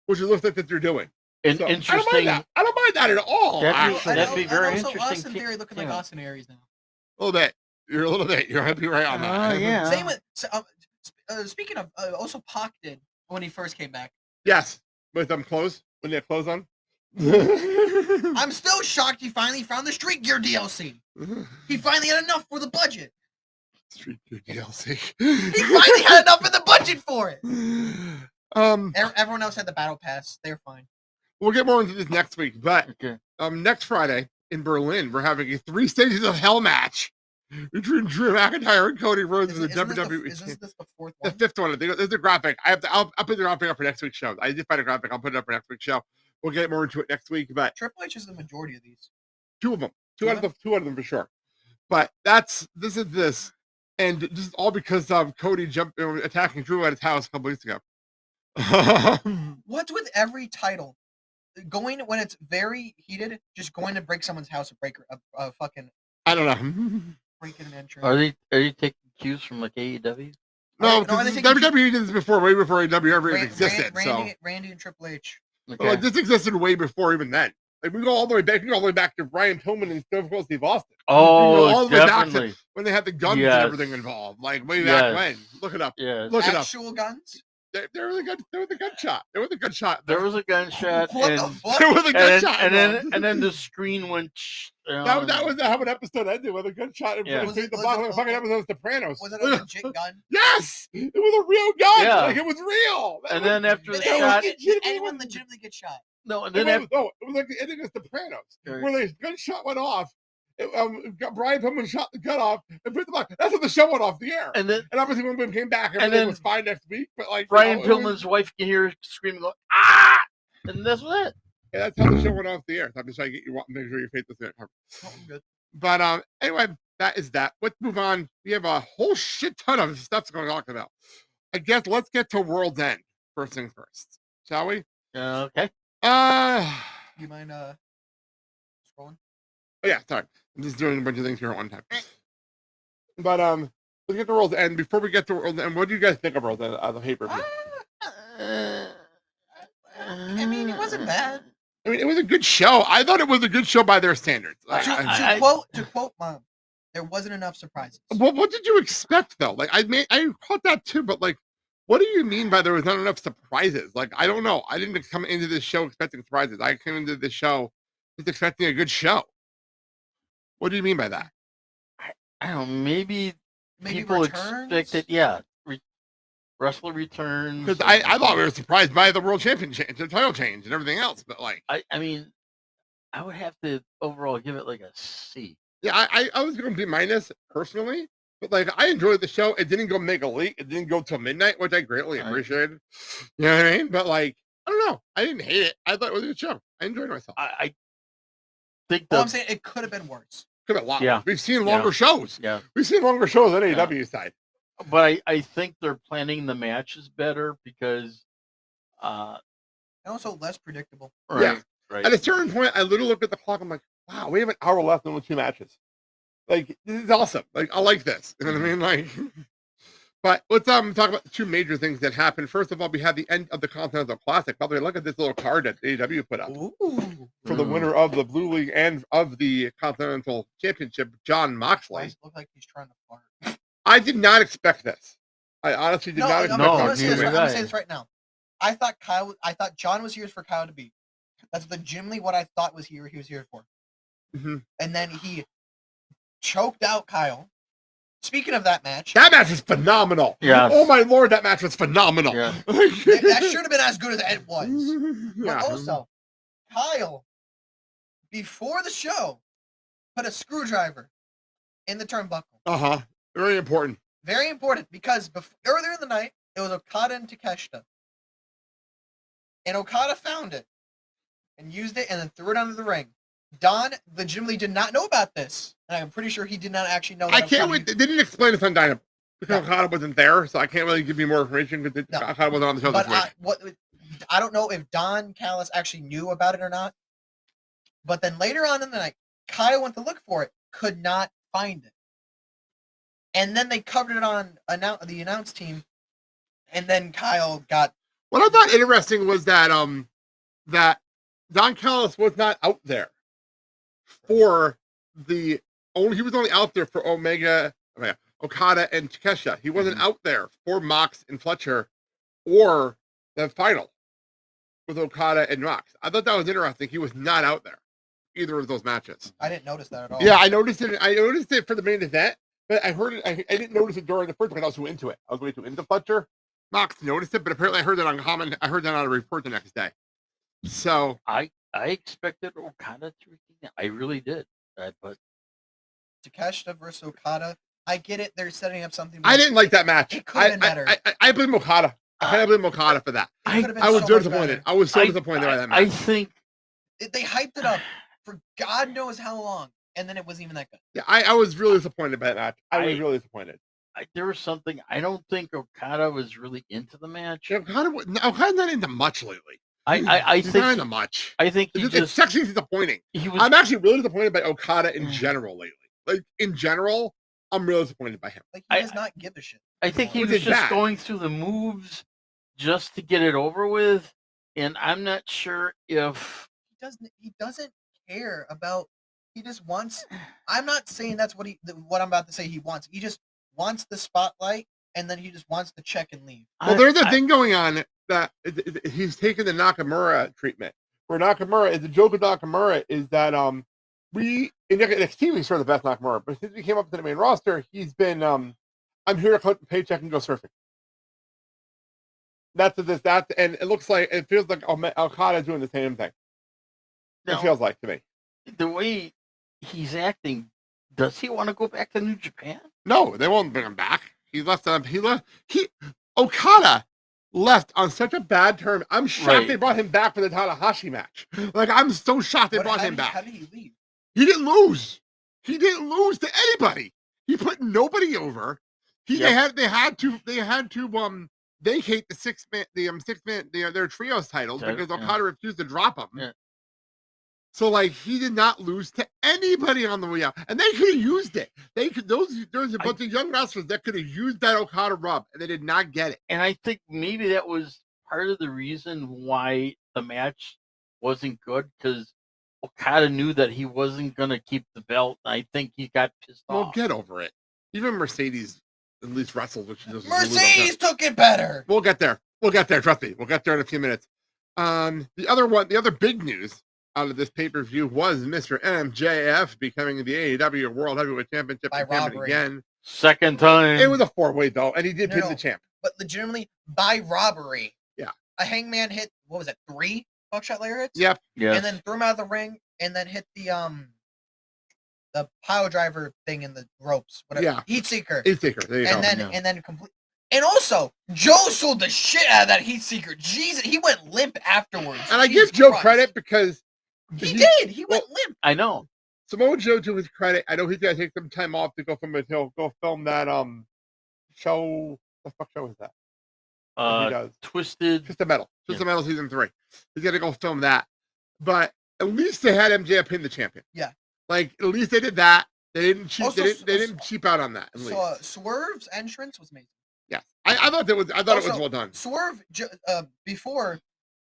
which it looks like that they're doing. an So, interesting. I don't mind that at all. That'd be- actually. that'd be very and also interesting Austin te- Theory looking like team. Austin Aries now. A little bit. You're a little bit. You're happy right on that. Oh, yeah. Same with. Speaking of, also Pac did when he first came back. Yes. With them clothes. When they have clothes on. I'm still shocked he finally found the Street Gear DLC. He finally had enough for the budget. Street Gear DLC. He finally had enough in the budget for it. Um, Everyone else had the battle pass. They're fine. we'll get more into this next week, but Okay. next Friday in Berlin, we're having a 3 stages of hell match between Drew McIntyre and Cody Rhodes for the WWE. Is this the fourth The one? fifth one. I think there's a graphic. I'll put the graphic up for next week's show. I did find a graphic. I'll put it up for next week's show. We'll get more into it next week, but Triple H is the majority of these. two of them, Two two out of them for sure. But this is this, and this is all because of Cody attacking Drew at his house a couple weeks ago. What's with every title? Going when it's very heated, just going to break someone's house and break a fucking I don't know. breaking an entrance. Are you taking cues from like AEW? No, No, I because think WWE did this before, way before AEW ever Ran- existed. Randy and Triple H. So, Okay. like, this existed way before even then. Like we go all the way back. We go all the way back to Brian Pillman and Stone Cold Steve Austin. Oh, all the way back to- definitely. When they had the guns Yes. and everything involved, like way back Yes. when. Look it up. Yeah. Look it up. Actual guns. There was a good. There was a gunshot. There was a gunshot. There was a gunshot, What and the fuck? There was a and gunshot. then the screen went. That was how an episode ended with a gunshot. Yeah. The Was it- bottom of was the it- fucking episode of Sopranos. Was it a legit gun? Yes, it was a real gun. Yeah. Like it was real. And then after the Did shot, anyone legitimately get shot? no, and It then was, no, it was like the ending of Sopranos, Okay. where the gunshot went off. Brian Pillman shot the gun off and put the box. That's when the show went off the air. and then And obviously when we came back, everything then was fine next week. But like Brian you know, it was- Pillman's wife can hear screaming, go, "Ah!" And that's what it. yeah, that's how the show went off the air. So I'm just trying to get you make sure you're faithless in it. Oh, I'm good. But anyway, that is that. Let's move on. We have a whole shit ton of stuff going to talk about. I guess let's get to World's End first things first, shall we? Okay. You mind scrolling? Oh yeah, sorry. I'm just doing a bunch of things here at one time. But let's get to World's End. Before we get to World's End, what do you guys think of World's End as a pay-per-view? I mean, it wasn't bad. I mean, it was a good show. I thought it was a good show by their standards. Like, To quote Mom, there wasn't enough surprises. well, what did you expect though? Like, I caught that too, but like, what do you mean by there was not enough surprises? Like, I don't know. I didn't come into this show expecting surprises. I came into this show just expecting a good show. What do you mean by that? I don't know. Maybe people returns? expected, yeah, wrestler returns. Because I thought we were surprised by the world champion change, the title change, and everything else. But like, I mean, I would have to overall give it like a C. yeah, I was going to be minus personally, but like I enjoyed the show. It didn't go mega late. It didn't go till midnight, which I greatly Right. appreciated. You know what I mean? But like, I don't know. I didn't hate it. I thought it was a good show. I enjoyed myself. I think Well, the I'm saying it could have been worse. Could have been a lot. Yeah. Worse. We've seen longer shows. yeah, We've seen longer shows on AEW side. but I think they're planning the matches better because And also less predictable. right, Yeah. right. At a certain point, I literally looked at the clock. I'm like, wow, we have an hour left in only 2 matches. Like, this is awesome. Like, I like this. You know what I mean? Like, but let's talk about the two major things that happened. First of all, we had the end of the Continental Classic. By the way, look at this little card that AEW put up Ooh. for the winner of the Blue League and of the Continental Championship, John Moxley. Does look like he's trying to fart. I did not expect this. I honestly did not I'm expect No, gonna this. say this neither right- I'm did gonna I. say this right now. I thought John was here for Kyle to beat. That's legitimately what I thought he was here for. Mhm. And then he choked out Kyle, Speaking of that match, That match was phenomenal. Yes. Oh my lord, that match was phenomenal. Yeah. that should have been as good as it was. Yeah. But also, Kyle, before the show, put a screwdriver in the turnbuckle. Uh-huh. Very important. Very important because earlier in the night, it was Okada and Takeshita. And Okada found it and used it and then threw it onto the ring. Don legitimately did not know about this. And I'm pretty sure he did not actually know that. I can't wait. They didn't explain this on Dynamite because No. Okada wasn't there, so I can't really give you more information because No. Okada wasn't on the show But this week. I don't know if Don Callis actually knew about it or not. But then later on in the night, Kyle went to look for it, could not find it. And then they covered it on the announce team, and then Kyle got. What I thought interesting was that that Don Callis was not out there for he was only out there for Okada and Takeshita. He wasn't out there for Mox and Fletcher or the final with Okada and Mox. I thought that was interesting. He was not out there either of those matches. I didn't notice that at all. Yeah, I noticed it. I noticed it for the main event, but I heard it. I didn't notice it during the first one. I was too into it. I was way too into Fletcher. Mox noticed it, but apparently I heard that on comment. I heard that on a report the next day. So I expected Okada to retain. I really did. But Takeshita versus Okada. I get it. They're setting up something. I didn't like that match. It could have been better. I blame Okada. I kind of blame Okada for that. It could have been I was so much disappointed. better. I was so disappointed by that match. I think They hyped it up for God knows how long, and then it wasn't even that good. Yeah, I was really disappointed by that match. I was really disappointed. there was something. I don't think Okada was really into the match. Yeah, Okada's not into much lately. I He's think not into much. I think he It's actually disappointing. he was. I'm actually really disappointed by Okada in general lately. Like in general, I'm really disappointed by him. Like he does not give a shit. I think he Which was is just bad. going through the moves just to get it over with, and I'm not sure if He doesn't care about. He just wants. I'm not saying that's what I'm about to say. He wants. He just wants the spotlight, and then he just wants to check and leave. Well, there's a thing going on that he's taking the Nakamura treatment. Where Nakamura is the joke of Nakamura is that we in NXT we saw the best Nakamura, but since he came up to the main roster, he's been I'm here to collect the paycheck and go surfing. That's and it looks like it feels like Okada is doing the same thing. It feels like to me. The way he's acting, does he want to go back to New Japan? No, they won't bring him back. Okada left on such a bad term. I'm shocked they brought him back for the Tanahashi match. Like I'm so shocked they brought him back. How did he leave? He didn't lose. He didn't lose to anybody. He put nobody over. They had to vacate their trios titles because Okada refused to drop them. Yeah. So like he did not lose to anybody on the way out, and they could have used it. There's a bunch of young wrestlers that could have used that Okada rub, and they did not get it. And I think maybe that was part of the reason why the match wasn't good, because Okada knew that he wasn't going to keep the belt. And I think he got pissed Well, off. get over it. Even Mercedes at least wrestled, which is Mercedes took it better. We'll get there. Trust me. We'll get there in a few minutes. The other big news out of this pay-per-view was Mr. MJF becoming the AEW World Heavyweight Championship By champion robbery. again. Second time. It was a 4-way though, and he did pin No. the champ. But legitimately by robbery. Yeah. A Hangman hit. What was it? 3 buckshot layer hits. Yep. Yes. And then threw him out of the ring, and then hit the pile driver thing in the ropes. Whatever. Yeah. Heat seeker. Heat seeker. There you go. And then complete. And also, Joe sold the shit out of that heat seeker. Jesus, he went limp afterwards. And I Jesus give Joe Christ. credit because He did. He went limp. I know. Samoa Joe, to his credit, I know he's got to take some time off to go film that show. What the fuck show is that? He does. Twisted Metal. Twisted Metal season 3. He's got to go film that. But at least they had MJF pin the champion. Yeah. Like at least they did that. They didn't cheap. Also, they didn't cheap out on that. At least. So Swerve's entrance was amazing. Yes, I thought it was well done. Swerve before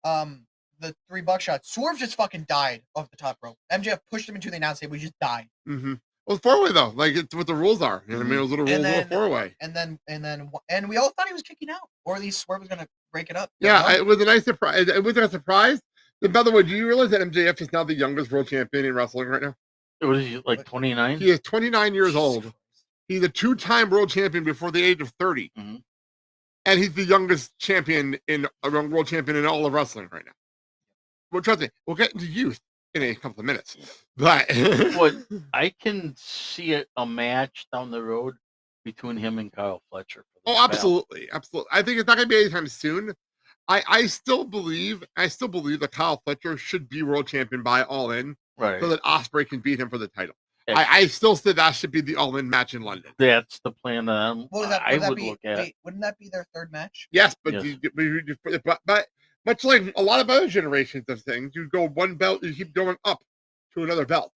the 3 buckshots, Swerve just fucking died off the top rope. MJF pushed him into the announce table. He just died. Mm-hmm. Well, 4-way though, like it's what the rules are. You know what I mean? It was a little rules, little 4-way. And we all thought he was kicking out, or at least Swerve was gonna break it up. Yeah, it was a nice surprise. It was a surprise. And by the way, do you realize that MJF is now the youngest world champion in wrestling right now? What is he, like 29? He is 29 years old. He's a 2-time world champion before the age of 30. Mhm. And he's the youngest champion world champion in all of wrestling right now. Well, trust me, we'll get into youth in a couple of minutes. But What I can see a match down the road between him and Kyle Fletcher. For the oh, belt. absolutely. I think it's not gonna be anytime soon. I still believe that Kyle Fletcher should be world champion by All In Right. so that Ospreay can beat him for the title. Yeah. I still say that should be the All In match in London. That's the plan that I Would that would be, look at. wait, wouldn't that be their third match? Yes, but Yes. but much like a lot of other generations of things, you go one belt, you keep going up to another belt,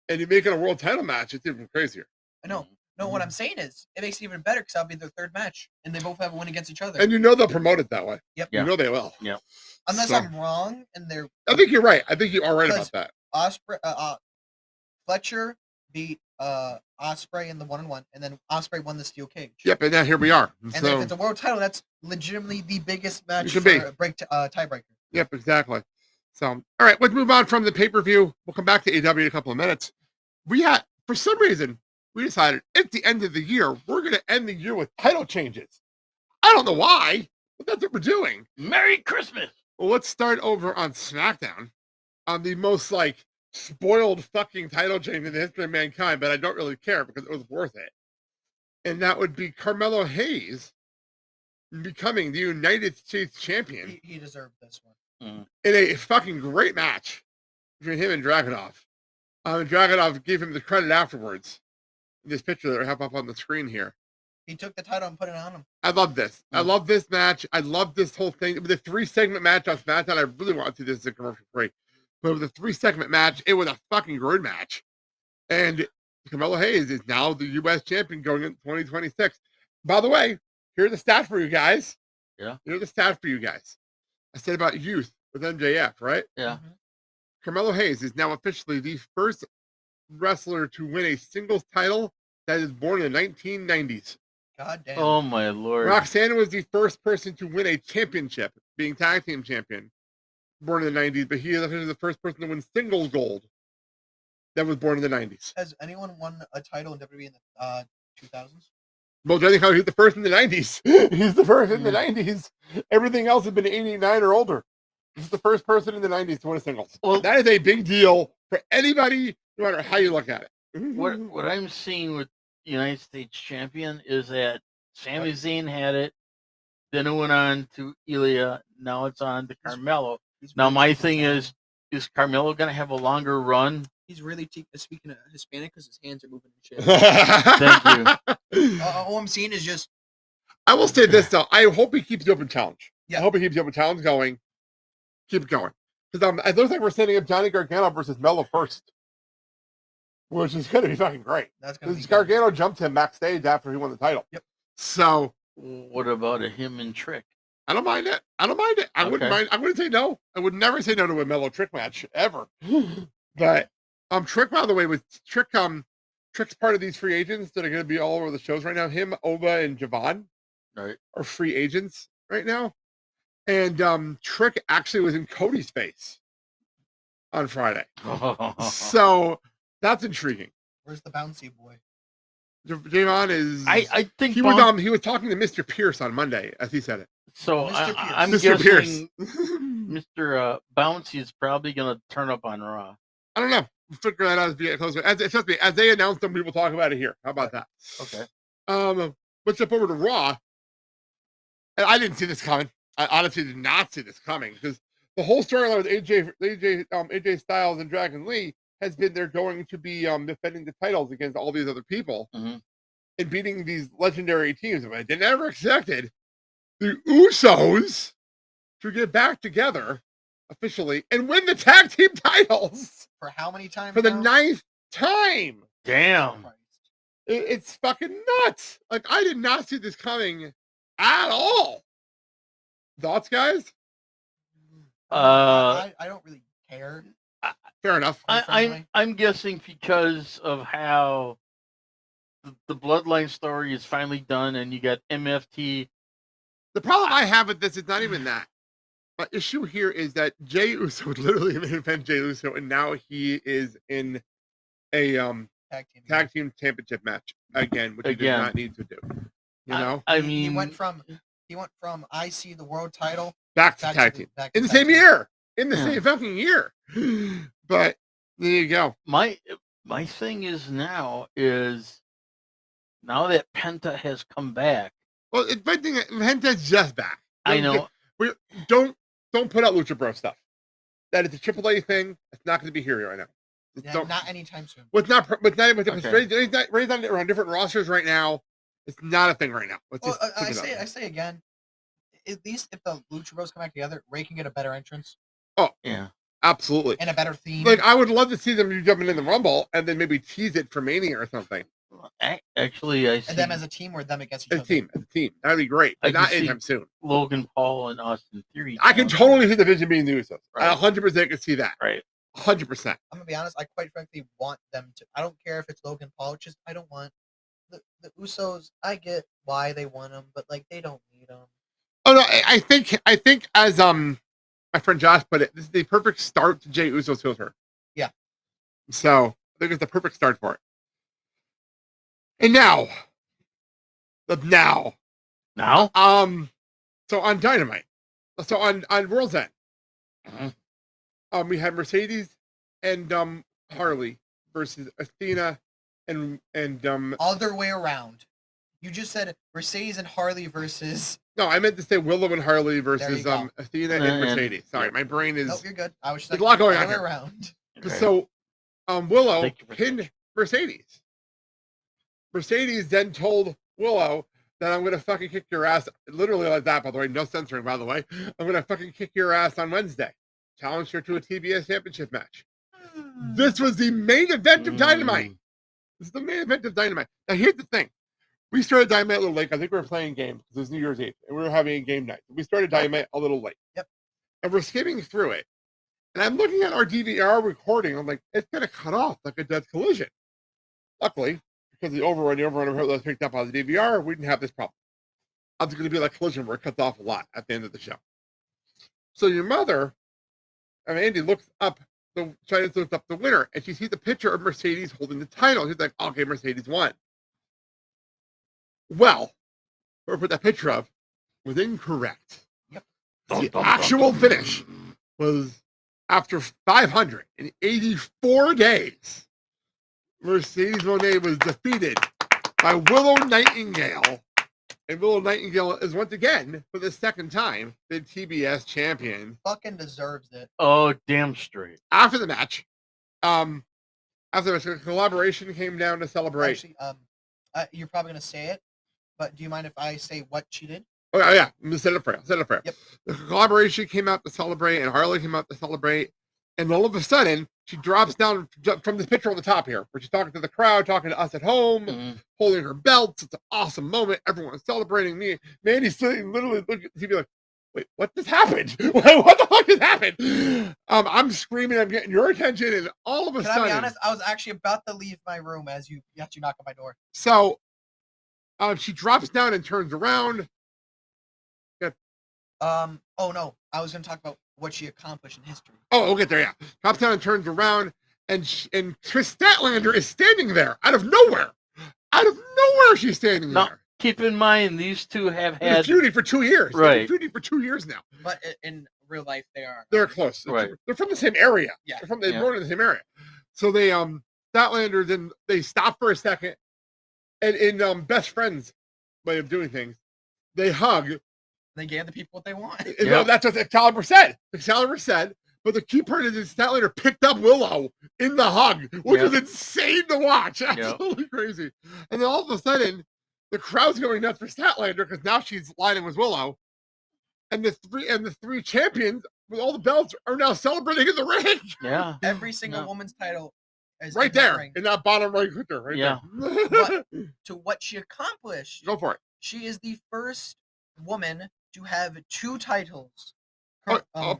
and you make it a world title match. It's even crazier. I know. No, what I'm saying is, it makes it even better because that'll be their third match, and they both have a win against each other. And you know they'll promote it that way. Yep. Yeah. You know they will. Yeah. Unless So- I'm wrong, and they're I think you're right. I think you are right Because- about that. Osprey, Fletcher beat Osprey in the 1-on-1, and then Osprey won the steel cage. Yep, and now here we are. And So, then if it's a world title, that's legitimately the biggest match should for be. a tiebreaker. yep, exactly. So, all right, let's move on from the pay-per-view. We'll come back to AW in a couple of minutes. For some reason, we decided at the end of the year, we're going to end the year with title changes. I don't know why, but that's what we're doing. Merry Christmas. Well, let's start over on SmackDown on the most spoiled fucking title change in the history of mankind, but I don't really care because it was worth it. And that would be Carmelo Hayes becoming the United States champion He deserved this one. in a fucking great match between him and Dragunov. Dragunov gave him the credit afterwards. This picture that I have up on the screen here. He took the title and put it on him. I love this. I love this match. I love this whole thing. The 3-segment match on SmackDown, I really want to see this as a commercial break. But with the 3-segment match, it was a fucking good match. And Carmelo Hayes is now the U.S. champion going into 2026. By the way, here's the stat for you guys. Yeah. Here's the stat for you guys. I said about youth with MJF, right? Yeah. Mhm. Carmelo Hayes is now officially the first wrestler to win a singles title that is born in the 1990s. God damn. Oh my lord. Roxanne was the first person to win a championship, being tag team champion, born in the 90s, but he is officially the first person to win singles gold that was born in the 90s. Has anyone won a title in WWE in the 2000s? Well, anyhow, he's the first in the 90s. He's the first in the 90s. Everything else has been 89 or older. He's the first person in the 90s to win a singles. Well- That is a big deal for anybody, no matter how you look at it. What I'm seeing with United States champion is that Sami Zayn had it, then it went on to Ilya, now it's on to Carmelo. He's Now really my cheap thing as is Carmelo gonna have a longer run? he's really cheap at speaking of Hispanic because his hands are moving and shit. Thank you. All I'm seeing is just I will say this though. I hope he keeps the open challenge. Yeah. I hope he keeps the open challenge going. Keep it going. Because it looks like we're setting up Johnny Gargano versus Mello first. Which is going to be fucking great. that's gonna be Because good. Gargano jumped him backstage after he won the title. Yep. So What about him and Trick? I don't mind it. I wouldn't Okay. mind. I wouldn't say no. I would never say no to a Mello Trick match ever. But Trick, by the way, was Trick. Trick's part of these free agents that are going to be all over the shows right now. Him, Oba, and Javon Right. are free agents right now. And Trick actually was in Cody's face on Friday. So that's intriguing. Where's the bouncy boy? Javon is. I think he was he was talking to Mr. Pierce on Monday, as he said it. so. Mr. Pierce. I'm Mr. Pierce. guessing Mr. Bouncy is probably gonna turn up on Raw. I don't know. We'll figure that out as we get closer. Trust me, as they announce them, we will talk about it here. How about that? Okay. Let's jump over to Raw. And I didn't see this coming. I honestly did not see this coming because the whole storyline with AJ Styles and Dragon Lee has been they're going to be defending the titles against all these other people Mhm. and beating these legendary teams. But they never expected the Usos to get back together officially and win the tag team titles For how many times? for the now? 9th time. Damn. Christ. It's fucking nuts. Like, I did not see this coming at all. Thoughts, guys? I don't really care. Fair enough. I'm guessing because of how the bloodline story is finally done, and you got MFT. The problem I have with this is not even that. My issue here is that Jey Uso would literally main event Jey Uso, and now he is in a tag team. tag team championship match again, which he did Again. not need to do. You know, I He mean, went from IC the world title back to back tag to team back in to the tag same team. year, in the Yeah. same fucking year. But there you go. my thing is now that Penta has come back. Well, it's my thing. Penta's just back. I know. We don't put out Lucha Bro stuff. That is a AAA thing. It's not going to be here right now. Just Yeah, don't- not anytime soon. What's not even Okay. raised on different rosters right now. It's not a thing right now. Let's Well, just I put it out. say again. At least if the Lucha Bros come back together, Ray can get a better entrance Yeah. Absolutely. and a better theme. Like I would love to see them jumping in the Rumble and then maybe tease it for Mania or something. Actually, I see and them as a team or them against each As other. a team. That'd be great. I But can not see- anytime soon. Logan Paul and Austin Theory. I can down totally see the vision being the Usos. Right. I 100% can see that. Right. 100%. I'm gonna be honest. I quite frankly want them to. I don't care if it's Logan Paul. It's just I don't want the Usos. I get why they want them, but like they don't need them. Oh no, I think as my friend Josh put it, this is the perfect start to Jey Uso's heel turn. Yeah. So I think it's the perfect start for it. And now. Now, So on Dynamite. So on World's End. Mhm. We had Mercedes and Harley versus Athena and Other way around. You just said Mercedes and Harley versus. no, I meant to say Willow and Harley There versus you go. Athena and And- Mercedes. Sorry, my brain is Nope, you're good. I was just There's like, a lot going other on way here. around. Okay. So Willow Thank you for pinned that. Mercedes. Mercedes then told Willow that I'm gonna fucking kick your ass. Literally like that, by the way. No censoring, by the way. I'm gonna fucking kick your ass on Wednesday. Challenged her to a TBS Championship match. This was the main event of Dynamite. This is the main event of Dynamite. Now here's the thing. We started Dynamite a little late. I think we were playing games because it was New Year's Eve and we were having a game night. We started Dynamite a little late. Yep. And we're skimming through it. And I'm looking at our DVR recording. I'm like, it's gonna cut off like a dead collision. Luckily, because the overrun was picked up on the DVR, we didn't have this problem. I was gonna be like collision where it cuts off a lot at the end of the show. So your mother, Andy looks up the winner, and she sees the picture of Mercedes holding the title. She's like, okay, Mercedes won. Well, whoever put that picture up was incorrect. Yep. The actual finish was after 584 days. Mercedes Mone was defeated by Willow Nightingale. And Willow Nightingale is once again, for the second time, the TBS champion. Fucking deserves it. Oh, damn straight. After the match, a collaboration came down to celebrate. Actually, you're probably gonna say it, but do you mind if I say what she did? Oh yeah, I'm gonna set it for you. Yep. The collaboration came out to celebrate, and Harley came out to celebrate, and all of a sudden she drops down from this picture on the top here, where she's talking to the crowd, talking to us at home, Mhm. holding her belts. It's an awesome moment. Everyone's celebrating. Mandy's sitting literally looking at the TV like, wait, what just happened? What the fuck just happened? I'm screaming. I'm getting your attention, and all of a Can sudden, I be honest? I was actually about to leave my room as you knock on my door. so she drops down and turns around. Oh no, I was gonna talk about what she accomplished in history. Oh, we'll get there. Yeah, drops down and turns around, and Trish Statlander is standing there out of nowhere. Out of nowhere, she's standing No. there. Keep in mind, these two have They're had feuding for 2 years. They've been Right. feuding for 2 years now. But in real life, they are. They're close. Right. They're from the same area. Yeah. They're Yeah. born in the same area. So they Statlander then they stop for a second, and in best friends way of doing things, they hug. They gave the people what they want. And Yep. that's what Excalibur said. Excalibur said, but the key part is that Statlander picked up Willow in the hug, which Yep. was insane to watch. Absolutely crazy. And then all of a sudden, the crowd's going nuts for Statlander because now she's lining with Willow. And the three champions with all the belts are now celebrating in the ring. yeah. Every single Yeah. woman's title is Right in that there. ring. In that bottom right picture. Right Yeah. there. To what she accomplished, Go for it. she is the first woman to have 2 titles.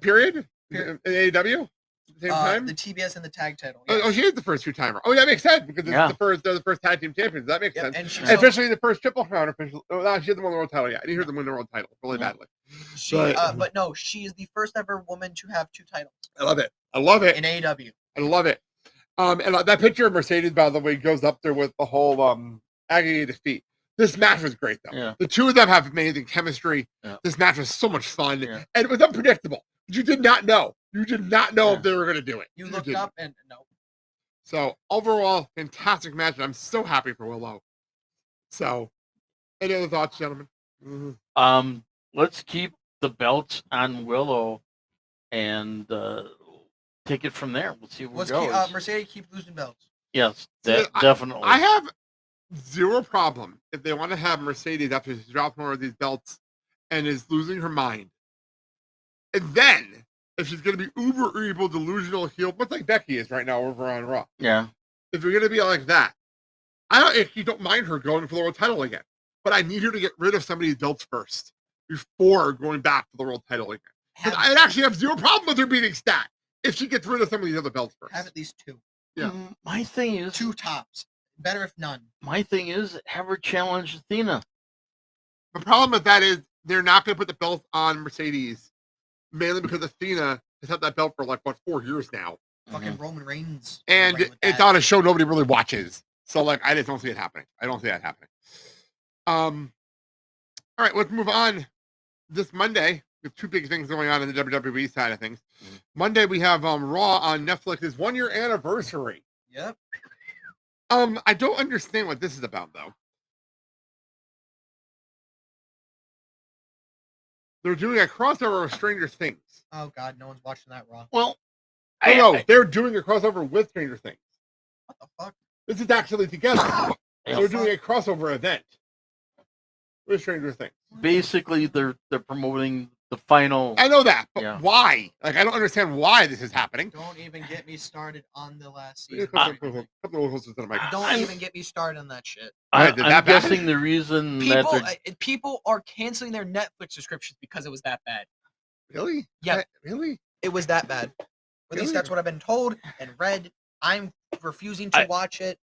Period? Period. In AEW? At the same time? The TBS and the tag title. Oh, yes. she is the first 2-timer. Oh, yeah, that makes sense because this Yeah. is they're the first tag team champions. That makes Yep, sense. and she, And officially the first Triple Crown official. Oh, no, she hasn't won the world title yet. I didn't hear them win the world title really Yeah. badly. but no, she is the first ever woman to have 2 titles I love it. I love it. in AEW. I love it. And that picture of Mercedes, by the way, goes up there with the whole agony defeat. This match was great, though. Yeah. The two of them have amazing chemistry. Yeah. This match was so much fun, Yeah. and it was unpredictable. You did not know. You did not know Yeah. if they were going to do it. You looked didn't. up and no. So overall, fantastic match, and I'm so happy for Willow. So, any other thoughts, gentlemen? Mhm. Let's keep the belts on Willow and take it from there. We'll see where it goes. Mercedes keep losing belts. Yes, See, definitely. I have zero problem if they want to have Mercedes after she drops more of these belts and is losing her mind. And then, if she's going to be uber evil, delusional heel, much like Becky is right now over on Raw. Yeah. If you're going to be like that, I actually don't mind her going for the world title again. But I need her to get rid of some of these belts first before going back to the world title again. I'd actually have zero problem with her beating Stat if she gets rid of some of these other belts first. Have at least two. Yeah. My thing is, 2 tops. Better if none. my thing is, have her challenge Athena. The problem with that is they're not going to put the belt on Mercedes, mainly because Athena has had that belt for 4 years now. Fucking Roman Reigns. And right with it's that. on a show nobody really watches. So I just don't see it happening. I don't see that happening. All right, let's move on. This Monday, we have 2 big things going on in the WWE side of things. Monday we have Raw on Netflix's 1-year anniversary. Yep. I don't understand what this is about though. They're doing a crossover of Stranger Things. Oh god, no one's watching that Raw. Well, no, they're doing a crossover with Stranger Things. What the fuck? This is actually together. They're doing a crossover event with Stranger Things. Basically, they're promoting the final. I know that, but Yeah. why? I don't understand why this is happening. Don't even get me started on the last season. Don't even get me started on that shit. Alright, did I'm that bad? guessing the reason that People are canceling their Netflix subscriptions because it was that bad. Really? Yeah. Really? It was that bad. At Really? least that's what I've been told and read. I'm refusing to watch it,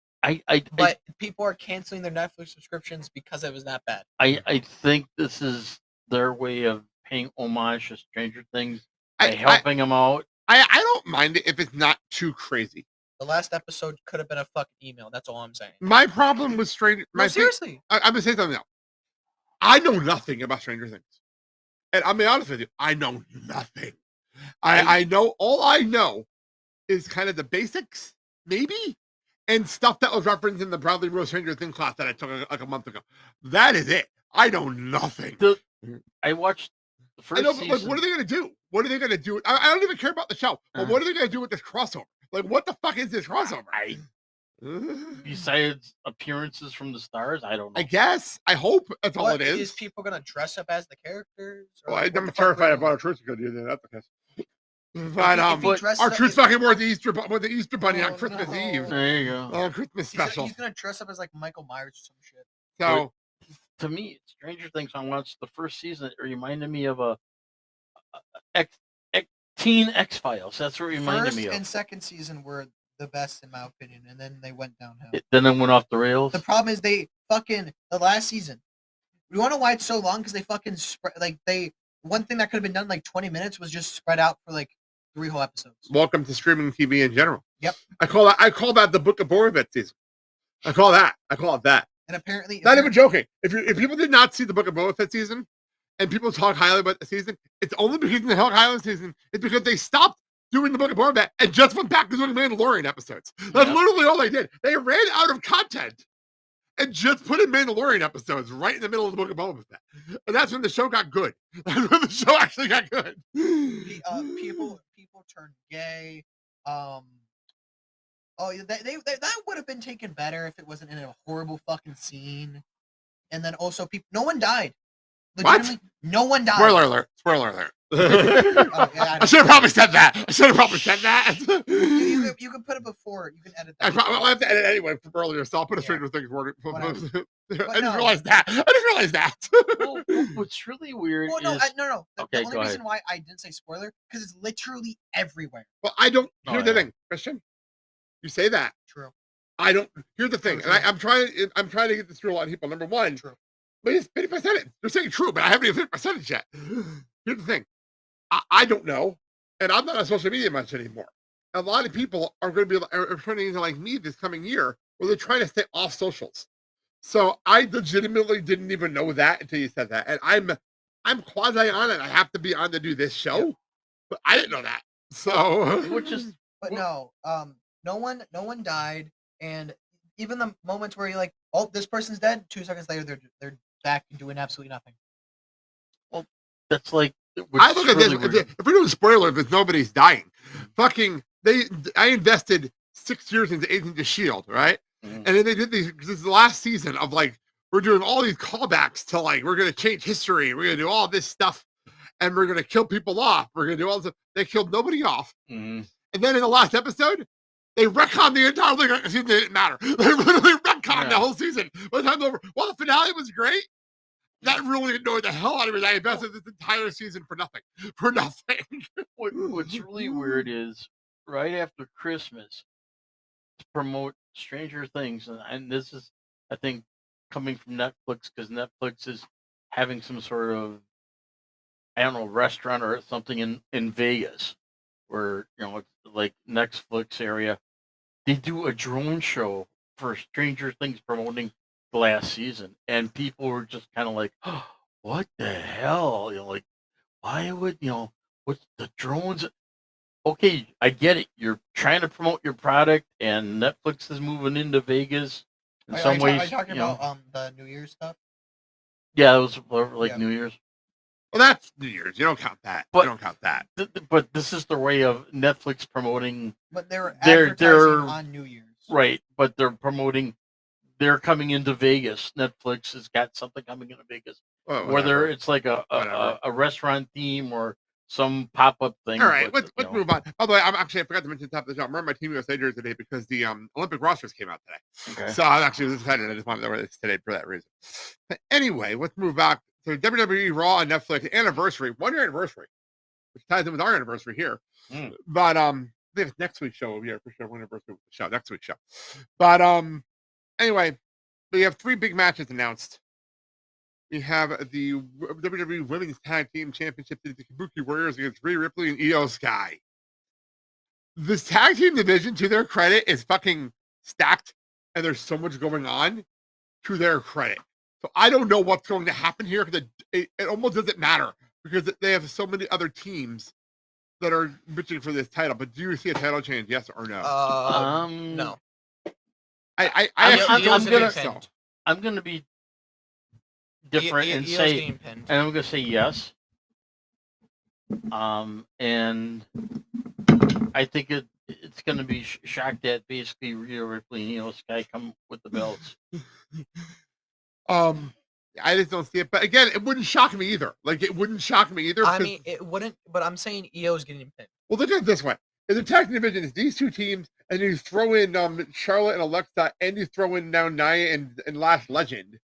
but people are canceling their Netflix subscriptions because it was that bad. I think this is their way of paying homage to Stranger Things by helping them out. I don't mind it if it's not too crazy. The last episode could have been a fucking email. That's all I'm saying. My problem with Stranger No, seriously. I'm gonna say something else. I know nothing about Stranger Things. And I'll be honest with you, I know nothing. I know all I know is kind of the basics, maybe, and stuff that was referenced in the Bradley Rose Stranger Things class that I took a month ago. That is it. I know nothing. I watched the first I know, but season. what are they going to do? What are they going to do? I don't even care about the show, but what are they going to do with this crossover? What the fuck is this crossover? Besides appearances from the stars, I don't know. I guess. I hope that's all it is. Is people gonna dress up as the characters? Well, I'm terrified about our truth going to do that. That's the case. But our truth fucking more the Easter Bunny on Christmas Eve. There you go. Oh, Christmas special. He's gonna dress up as Michael Myers or some shit. So to me, Stranger Things, I watched the first season. It reminded me of a teen X-Files. That's what it reminded First me of. and second season were the best in my opinion, and then they went downhill. Then it went off the rails. The problem is the last season. You want to know why it's so long? Because they fucking one thing that could have been done in 20 minutes was just spread out for 3 whole episodes. welcome to streaming TV in general. Yep. I call that the Book of Boba Fett season. I call it that. And apparently, Not even joking. If people did not see the Book of Boba Fett season, and people talk highly about the season, it's only because in the Hell Highland season, it's because they stopped doing the Book of Boba Fett and just went back to doing Mandalorian episodes. That's literally all they did. They ran out of content and just put in Mandalorian episodes right in the middle of the Book of Boba Fett. And that's when the show got good. That's when the show actually got good. people turned gay. That would have been taken better if it wasn't in a horrible fucking scene. And then also, no one died. Legitimately, no one died. Spoiler alert. Spoiler alert. Yeah, I should have probably said that. You can put it before. You can edit that. I'll have to edit anyway from earlier, so I'll put a Stranger Things word. I Whatever. just realized that. Well, what's really weird Well, no, is... no. The Okay, only go reason ahead. why I didn't say spoiler because it's literally everywhere. Well, I don't. Oh, Here's the yeah. thing, Christian. You say that. True. I don't. Here's the thing, and I'm trying to get this through a lot of people. Number one, True. but it's 50%. They're saying true, but I haven't even 50% yet. Here's the thing. I don't know, and I'm not on social media much anymore. a lot of people are going to be are turning into like me this coming year, where they're trying to stay off socials. So I legitimately didn't even know that until you said that, and I'm quasi on it. I have to be on to do this show, but I didn't know that. So Which is But no, no one died, and even the moments where you're like, oh, this person's dead. 2 seconds later, they're back and doing absolutely nothing. that's like. I look at really this. weird. If we're doing spoilers, if nobody's dying, fucking I invested 6 years into Agents of Shield, right? Mhm. And then they did these. This is the last season of like we're doing all these callbacks to like we're gonna change history. We're gonna do all this stuff, and we're gonna kill people off. We're gonna do all this. They killed nobody off, Mhm. and then in the last episode, they retconned the entire thing. It didn't matter. They literally retconned the Yeah. whole season. By the time over, well, the finale was great. That really annoyed the hell out of me. I invested this entire season for nothing. For nothing. What's really weird is right after Christmas to promote Stranger Things, and this is, I think, coming from Netflix because Netflix is having some sort of, I don't know, restaurant or something in Vegas, where it's like Netflix area. They do a drone show for Stranger Things promoting the last season, and people were just kind of like, oh, "What the hell?" Like, why would what's the drones? Okay, I get it. You're trying to promote your product, and Netflix is moving into Vegas. In some Are you ways, talking about the New Year's stuff? yeah, it was like Yeah. New Year's. Well, that's New Year's. You don't count that. But- you don't count that. But this is the way of Netflix promoting, But they're They're- advertising they're- on New Year's. right? But they're promoting. They're coming into Vegas. Netflix has got something coming into Vegas. Well, Whether whatever. it's like Whatever. a restaurant theme or some pop up thing. All right, but, let's move on. By the way, I forgot to mention at the top of the show. I'm wearing my Team USA jersey today because the Olympic rosters came out today. Okay. So I'm actually excited. I just wanted to wear this today for that reason. But anyway, let's move back to WWE Raw on Netflix anniversary, 1 year anniversary, which ties in with our anniversary here. Mm. But I think it's next week's show. Yeah, for sure, anniversary show, next week's show. But anyway, we have 3 big matches announced. We have the WWE Women's Tag Team Championship, the Kabuki Warriors against Rhea Ripley and Io Sky. This tag team division, to their credit, is fucking stacked, and there's so much going on. To their credit, so I don't know what's going to happen here because it almost doesn't matter because they have so many other teams that are bitching for this title. But do you see a title change? Yes or no? No. I I'm actually don't gonna- think so. I'm going to be different and Io's say, getting pinned. and I'm going to say yes. And I think it's going to be shocked that basically Rhea Ripley and Io Sky come with the belts. I just don't see it. But again, it wouldn't shock me either. Like it wouldn't shock me either. I 'cause- mean, it wouldn't. But I'm saying Io's getting pinned. well, look at it this way: in the tag team division, it's these 2 teams, and you throw in Charlotte and Alexa, and you throw in now Nia and Lash Legend,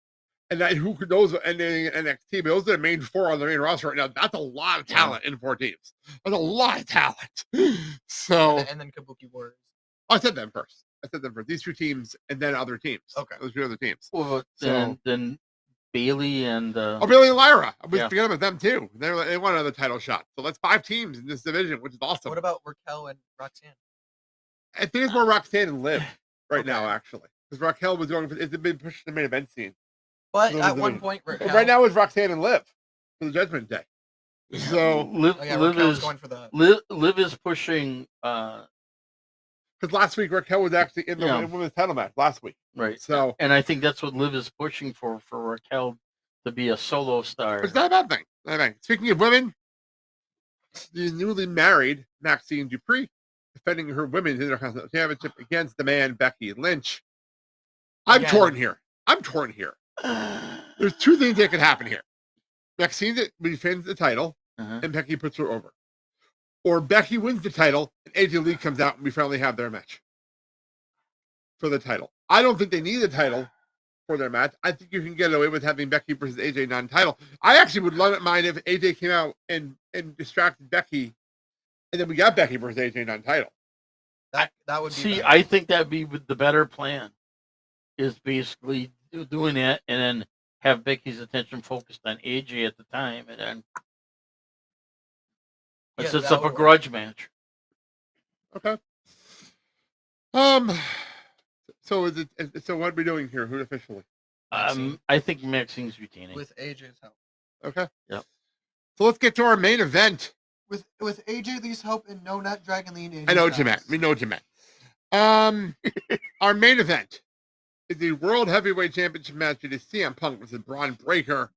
and that who knows what ending in NXT. But those are the main 4 on the main roster right now. That's a lot of talent in 4 teams. That's a lot of talent. So And then Kabuki Warriors. I said them first. These 2 teams, and then other teams. Okay. Those 2 other teams. Well, So- then Bailey and Oh, Billy and Lyra. We Yeah. forget about them too. They want another title shot. So that's 5 teams in this division, which is awesome. What about Raquel and Roxanne? I think it's more Roxanne and Liv right Okay. now, actually, because Raquel was going. It's been pushed to the main event scene. But No, at no, one no. point, But Raquel. right now it's Roxanne and Liv for the Judgment Day. So Liv, Oh, yeah, Liv Raquel's is going for the. Liv is pushing because last week Raquel was actually in the Yeah. women's title match last week. right. So And I think that's what Liv is pushing for Raquel to be a solo star. it's not a bad thing. Not a bad thing. Speaking of women, the newly married Maxine Dupree defending her women's Intercontinental Championship against the man Becky Lynch. I'm Again. torn here. There's 2 things that could happen here. Maxine defends the title, Uh-huh. and Becky puts her over. Or Becky wins the title, and AJ Lee comes out, and we finally have their match for the title. I don't think they need the title for their match. I think you can get away with having Becky versus AJ non-title. I actually would not mind if AJ came out and distracted Becky, and then we got Becky versus AJ non-title. That would be. See, better. I think that'd be the better plan. Is basically doing that and then have Becky's attention focused on AJ at the time, and then it Yeah, sets that up a would work. grudge match. Okay. So is it? So what are we doing here? Who officially? I think Maxine's retaining. With AJ's help. Okay. Yep. So let's get to our main event. With AJ Lee's help and no not Dragon Lee and AJ I know what you Styles. meant. We know what you meant. Our main event is the World Heavyweight Championship match. It is CM Punk versus Bron Breakker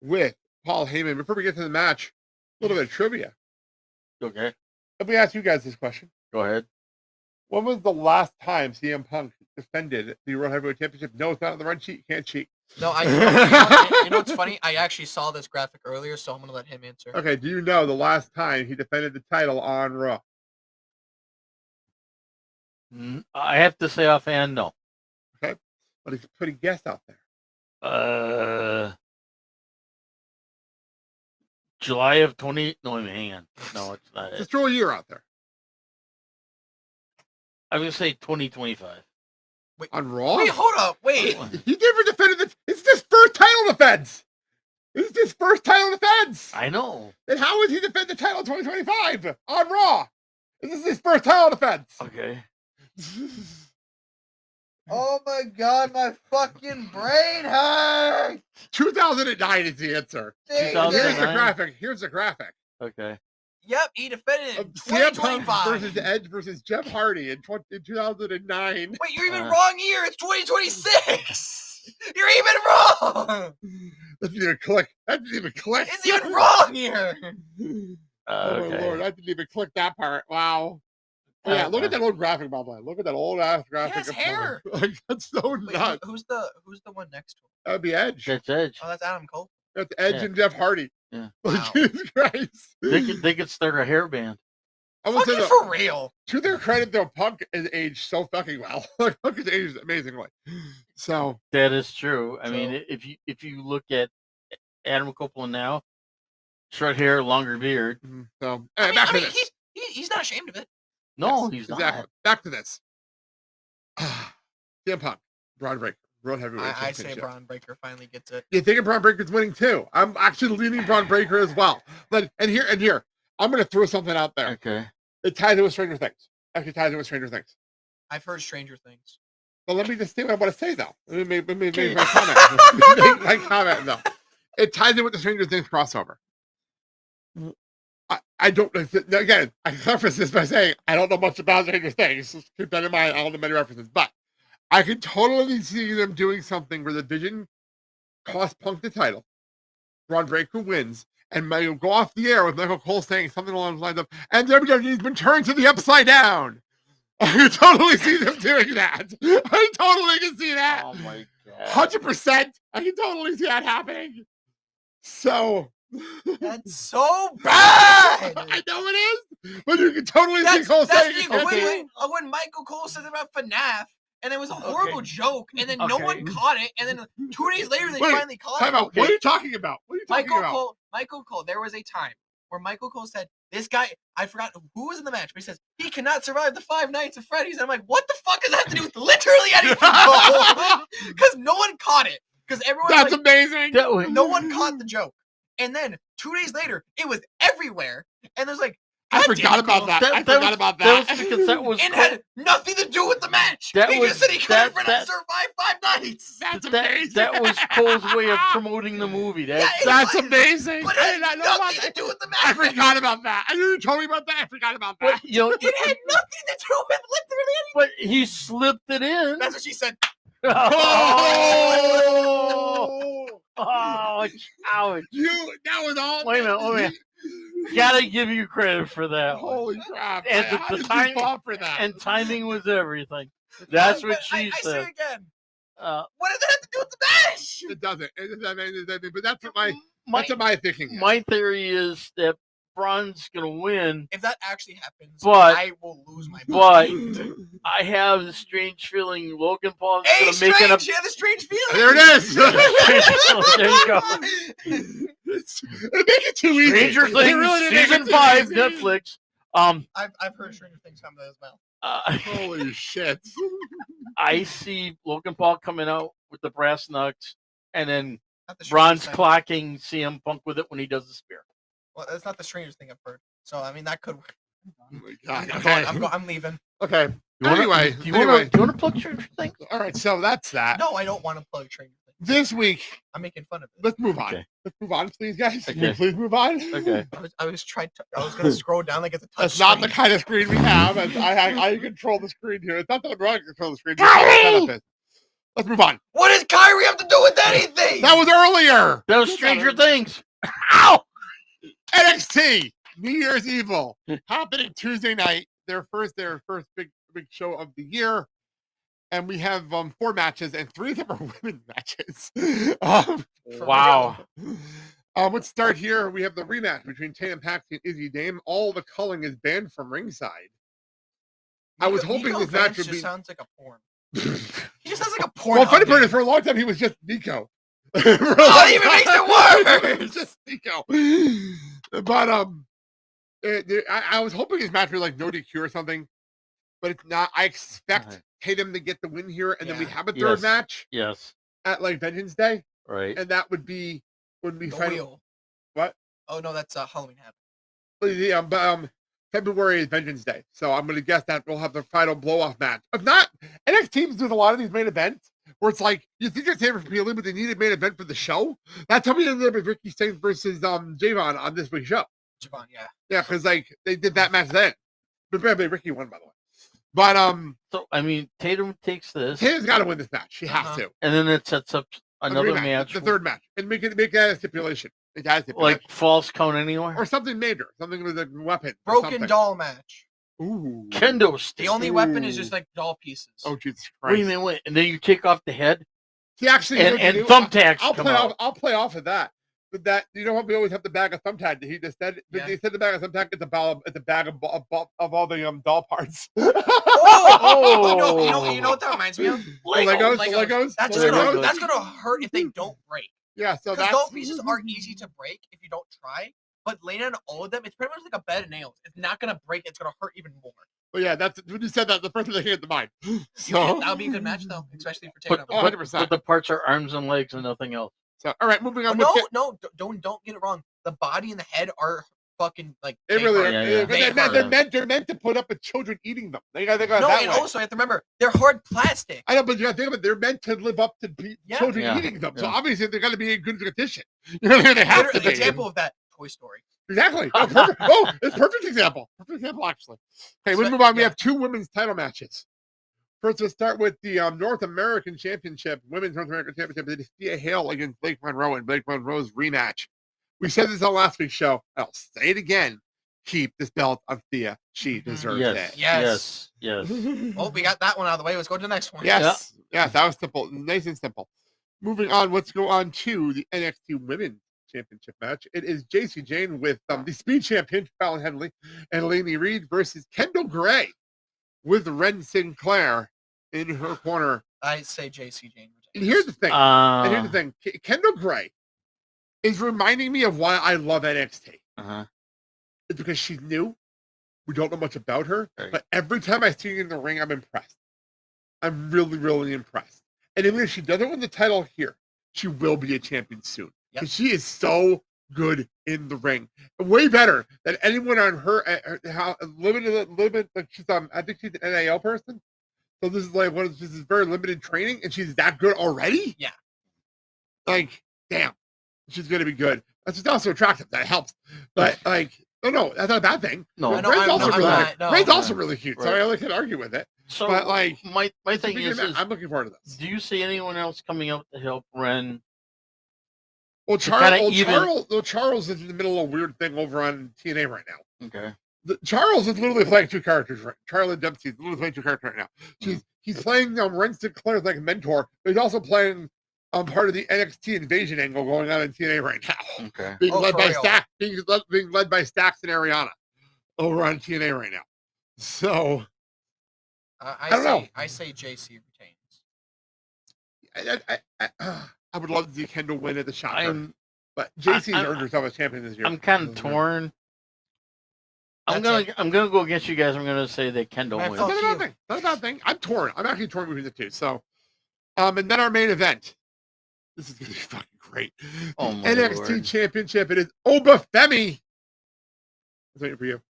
with Paul Heyman. Before we get to the match, a little bit of trivia. Okay, Let me ask you guys this question. go ahead. When was the last time CM Punk defended the World Heavyweight Championship? No, it's not on the run sheet. You can't cheat. No, you know what's funny? I actually saw this graphic earlier, so I'm gonna let him answer. Okay, do you know the last time he defended the title on Raw? I have to say offhand, no. But he's putting guess out there. July of 20. No, hang on. No, it's not Just it. throw a year out there. I'm gonna say 2025. On Raw? Wait, hold up, wait. He never defended the. It's his first title defense. This is his first title defense. I know. Then how would he defend the title in 2025 on Raw? This is his first title defense. Okay. Oh my god, my fucking brain hurts. 2009 is the answer. Here's the 2009? graphic. Here's the graphic. Okay. Yep, he defended in CM Punk 2025. versus Edge versus Jeff Hardy in 2009. Wait, you're even wrong year. It's 2026. You're even wrong. That didn't even click. That didn't even click. It's even wrong here. Oh Okay. my lord, I didn't even click that part. Wow. Oh, yeah, look at that old graphic, by the way. Look at that old ass graphic. has of hair. Punk. Like, that's so Wait, nuts. who's the one next to him? That would be Edge. That's Edge. Oh, that's Adam Cole. That's Edge Yeah. and Jeff Hardy. Yeah. Like, Wow. Jesus Christ. They could start a hair band. I would say Fucking though, for real. to their credit, though, Punk is aged so fucking well. Like, Punk is aged amazingly. So, That is true. I mean, So- if you look at Adam Copeland now, short hair, longer beard. back to this. He's not ashamed of it. No, Yes, he's exactly. not. Back to this. CM Punk, Bron Breakker, World Heavyweight I say Championship. Bron Breakker finally gets it. You think Bron Breakker's winning too? I'm actually leaning Bron Breakker as well. But and here, I'm gonna throw something out there. Okay. It ties in with Stranger Things. Actually ties in with Stranger Things. I've heard Stranger Things. But let me just say what I want to say though. Let me make my comment. Make my comment though. It ties in with the Stranger Things crossover. I don't again. I preface this by saying I don't know much about Stranger Things. Just keep that in mind. I don't know many references, but I can totally see them doing something where the Vision cost Punk the title. Bron Breakker wins, and Michael go off the air with Michael Cole saying something along the lines of, "And WWE's been turned to the upside down." I can totally see them doing that. I totally can see that. Oh my god. 100%. I can totally see that happening. So That's so bad. I know it is, but you can totally see That's Cole the saying equivalent of when Michael Cole said about FNAF, and it was a horrible joke, and then no one caught it, and then 2 days later they Wait, finally caught time it. out. What are you talking about? What are you talking Michael Cole, there was a time where Michael Cole said, this guy, I forgot who was in the match, but he says, he cannot survive the 5 nights of Freddy's. And I'm like, what the fuck does that have to do with literally anything? Because no one caught it. Because everyone That's like, amazing. That was, no one caught the joke. And then 2 days later, it was everywhere. And there's like, I God damn forgot it, about Cole. that. I That forgot was- about that that. was because that was It had nothing to do with the match. That He was- just said he couldn't that- survive 5 nights. That's amazing. that was Cole's way of promoting the movie. Yeah, That's it That's was, amazing. But it I had did not know about nothing to that. do with the I match. forgot about that. I knew you told me about that. I forgot about that. but, you know, It had nothing to do with literally anything. but he slipped it in. That's what she said. Oh, ouch. That was all. Wait a minute. Gotta give you credit for that one. Holy crap. And How the did you time- fall for that? And timing was everything. That's what she I say said. again. Uh, What does that have to do with the match? It doesn't. It doesn't. But that's what my thinking is. my theory is that Bron's gonna win, If that actually happens, But- I will lose my but mind. I have the strange feeling Logan Paul's Hey, gonna strange! make it up. You have a strange feeling. There it is. There you go. They make it too easy. Stranger They Things really did make it season too 5 easy. Netflix. I've heard Stranger Things come to as well. Holy shit. I see Logan Paul coming out with the brass knucks, and then Not the Bron's strangest thing. clocking CM Punk with it when he does the spear. Well, that's not the strangest thing I've heard. So I mean, that could. Oh my god. I'm, Okay. I'm leaving. Okay. You wanna, Anyway, do you want to plug Stranger Things? all right. So that's that. No, I don't want to plug Stranger Things. This week, I'm making fun of it. let's move on. Okay. Let's move on, please, guys. Can Okay. we please move on? Okay. I was gonna scroll down like it's a touch That's not the screen. kind of screen we have. I control the screen here. It's not that I'm wrong to control the screen. Kyrie! Let's move on. What does Kyrie have to do with anything? That was earlier. That was Stranger Things. Ow! NXT New Year's Evil happening Tuesday night. Their first big show of the year, and we have 4 matches, and 3 of them are women's matches. Wow. Let's start here. We have the rematch between Tatum Paxton and Izzy Dame. All the culling is banned from ringside. I was hoping Nico this match Vance would just be. sounds like a porn. He just sounds like a porn. Well, funny part hub, is, for a long time he was just Nico. Oh, it even makes it worse. It's just Nico. But I was hoping his match was like no DQ or something, but it's not. I expect Tatum to get the win here, and then we have a third Yes. match Yes. at like Vengeance Day, Right. and that would be The final. wheel. What? Oh no, that's Halloween Havoc. But February is Vengeance Day, so I'm gonna guess that we'll have the final blow-off match. If not, NXT teams do a lot of these main events where it's like you think it's favorite for PLE, but they need a main event for the show. That's how we ended up with Ricky Stanks versus Javon on this week's show. Javon, yeah. Yeah, because like they did that match then. But Ricky won, by the way. But So I mean, Tatum takes this, Tatum's got to win this match. She has Uh-huh. to. and then it sets up another rematch, match, the third match, and make that a stipulation. It has to be like false count anywhere. or something major, something with a weapon. or Broken something. doll match. Ooh. Kendo stick. The only weapon is just like doll pieces. Oh Jesus Wait Christ! a minute, wait, and then you take off the head, See, actually, and you know what thumbtacks I'll come play out. off. I'll play off of that. But that you know what we always have the bag of thumbtack. He just said. Yeah. They said the bag of thumbtack is a bag of all the doll parts. Oh, you know what that reminds me of? The Legos. That's The Legos. that's gonna hurt if they don't break. Yeah, so Because that's doll pieces are easy to break if you don't try. But laying on all of them, it's pretty much like a bed of nails. It's not gonna break. It's gonna hurt even more. But yeah, that's when you said that. The first thing that came to mind. Yeah, So, that would be a good match though, especially for taking But, up. Oh, 100%. but the parts are arms and legs and nothing else. so all right, moving Oh, on. no, don't get it wrong. The body and the head are fucking like. It they really, hurt. Yeah, yeah. they're meant to put up with children eating them. They got No, that and way. also you have to remember they're hard plastic. I know, but you got to think of it. They're meant to live up to Yeah. children Yeah. eating them. So Yeah. obviously they're going to be in good condition. You know, they have to Literally, be. example of that, Toy Story. Exactly. Oh, perfect. Oh, it's a perfect example. Perfect example, actually. Okay, we So- move on. We yeah. have 2 women's title matches. First, we'll start with the North American Championship, Women's North American Championship. It is Thea Hale against Blake Monroe and Blake Monroe's rematch. We said this on last week's show. I'll say it again. Keep this belt on Thea. She deserves Yes. it. Yes. Yes. Well, we got that one out of the way. Let's go to the next one. Yes. Yes, that was simple. Nice and simple. Moving on, let's go on to the NXT Women's Championship match. It is JC Jane with the speed champion, Fallon Henley, and Lainey Reed versus Kendall Gray with Ren Sinclair in her corner. I say JC Jane. And here's the thing. Kendall Gray is reminding me of why I love NXT. Uh-huh. It's because she's new. We don't know much about her. Right. But every time I see her in the ring, I'm impressed. I'm really, really impressed. And even if she doesn't win the title here, she will be a champion soon. Yep. Because she is so good in the ring. Way better than anyone on her. Limited. Like she's I think she's an NAL person. So this is like this is very limited training, and she's that good already. Yeah. Like, damn, she's gonna be good. That's just also attractive. That helps. But like, no, that's not a bad thing. No, Ray's no, I'm also not- really, I'm not- no. Ray's also really cute. So Right. I only can argue with it. So, But, like, my It's a thing big is, event. I'm looking forward to this. do you see anyone else coming out to help Ren? Well, kinda even- Charles is in the middle of a weird thing over on TNA right now. Okay. Charles is literally playing 2 characters. Right? Charlie Dempsey is literally playing 2 characters right now. He's playing Ren Sinclair as like a mentor, but he's also playing part of the NXT invasion angle going on in TNA right now. Okay. Being Oh, led for by real? Stax, being led by Stax and Ariana over on TNA right now. So I don't know. I say JC retains. I would love to see Kendall win at the shot. I'm But JC's I- earned herself as champion this year. I'm kind of torn. I'm That's gonna go against you guys. I'm gonna say that Kendall Man, wins. fuck That's not a bad thing. Not a bad thing. I'm torn. I'm actually torn between the two. So, and then our main event. This is gonna be fucking great. Oh The my NXT Lord. Championship. It is Oba Femi. That's waiting for you.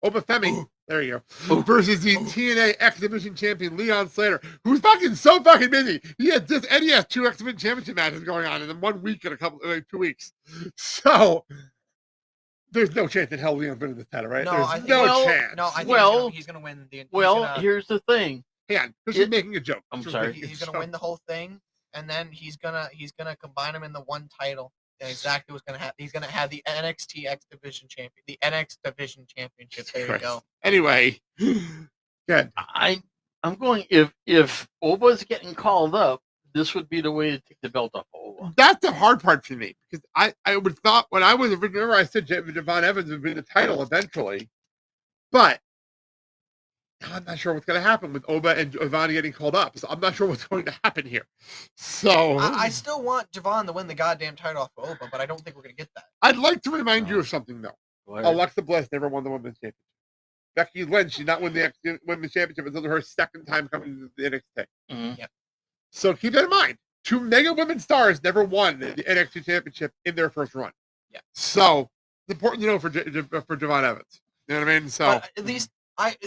Oba Femi There you go. Versus the TNA X Division champion Leon Slater, who's fucking so fucking busy. He has this, and he has 2 X Division championship matches going on in 1 week and 2 weeks. So there's no chance in hell Leon's winning this title, right? No, There's I think- no well, chance. No, I think Well- he's gonna win the. Here's the thing. Hang on, this is It- making a joke. I'm This is sorry. making a he's gonna joke. win the whole thing, and then he's gonna combine them in the one title. And exactly what's gonna happen. He's gonna have the NXT X Division champion, the NX Division Championship. There you Christ. go. Anyway, good. I'm going if Oba's getting called up, this would be the way to take the belt off of Oba. That's the hard part for me because I would thought when I was remember I said Devon Evans would win the title eventually, but I'm not sure what's going to happen with Oba and Devon getting called up. So I'm not sure what's going to happen here. So I still want Javon to win the goddamn title off of Oba, but I don't think we're gonna get that. I'd like to remind you of something though. What? Alexa Bliss never won the women's championship. Becky Lynch did not win the women's championship until her second time coming to the NXT. Mhm. Yep. So keep that in mind. 2 mega women stars never won the NXT championship in their first run. Yeah. So it's important to know for Javon Evans. You know what I mean? So But at least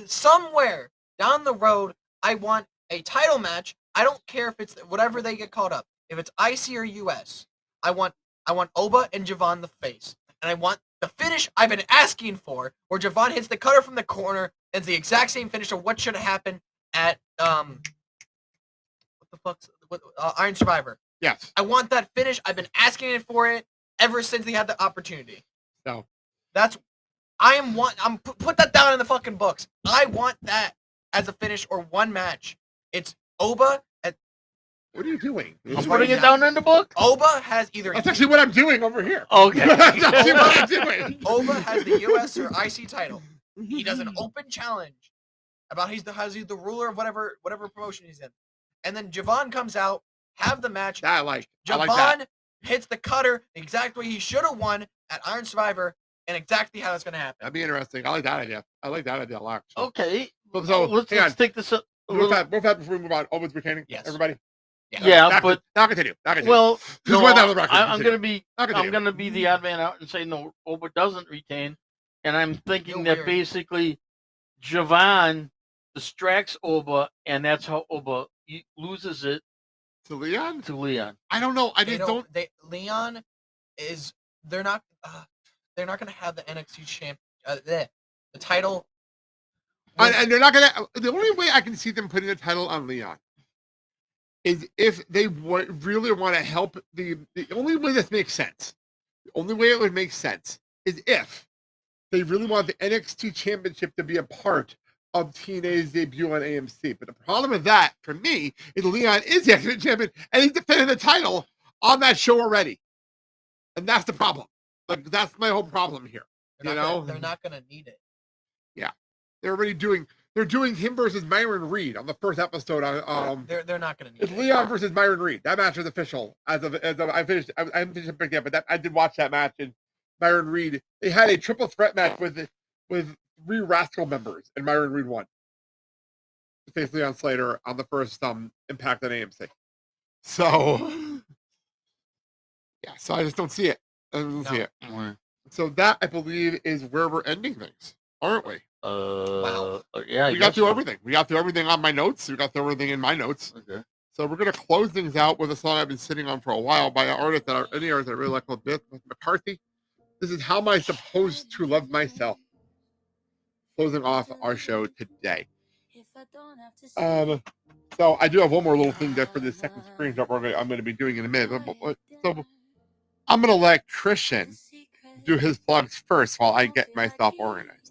somewhere down the road, I want a title match. I don't care if it's whatever they get called up. If it's IC or US, I want Oba and Javon the face, and I want the finish I've been asking for, where Javon hits the cutter from the corner, and it's the exact same finish of what should have happened at Iron Survivor. yes. I want that finish. I've been asking for it ever since they had the opportunity. So Put that down in the fucking books. I want that as a finish or one match. It's Oba. What are you doing? I'm putting it down in the book. Oba has either That's actually what I'm doing over here. Okay. That's actually what I'm doing. Oba has the US or IC title. He does an open challenge about he's the ruler of whatever promotion he's in, and then Javon comes out, have the match. That I like. I Javon like that. hits the cutter the exact way he should have won at Iron Survivor, and exactly how it's going to happen. That'd be interesting. I like that idea. I like that idea a lot. actually. Okay. So, let's hang on. take this up. a Real little- fast before we move on. Owen's retaining. Yes. Everybody. Yeah, Now but now continue. Now continue. well, Just no, went down the record. I'm Continue. gonna be Now I'm continue. gonna be the odd man out and say no, Oba doesn't retain, and I'm thinking that weird. basically Javon distracts Oba, and that's how Oba loses it To Leon? to Leon. I don't know. I They just don't. Leon is they're not going to have the NXT champ the title. And they're not gonna. The only way I can see them putting the title on Leon is if they really want to help. The only way this makes sense. The only way it would make sense is if they really want the NXT Championship to be a part of TNA's debut on AMC. But the problem with that, for me, is Leon is the X-Men champion and he's defending the title on that show already, and that's the problem. Like that's my whole problem here. They're not going to need it. They're already doing. They're doing him versus Myron Reed on the first episode. They're not going to need It's it. Leon versus Myron Reed. That match is official. As of I finished. I haven't finished it yet, but I did watch that match. And Myron Reed. They had a triple threat match with 3 Rascal members, and Myron Reed won. To face Leon Slater on the first Impact on AMC. So yeah, so I just don't see it. I don't see it. So that I believe is where we're ending things, aren't we? Wow. Yeah, We got through everything. We got through everything on my notes. We got through everything in my notes. Okay. So we're gonna close things out with a song I've been sitting on for a while by an artist that any artist I really like called Biff McCarthy. This is How Am I Supposed to Love Myself? Closing off our show today. So I do have one more little thing there for the second screen that I'm gonna be doing in a minute. So I'm gonna let Christian do his plugs first while I get myself organized.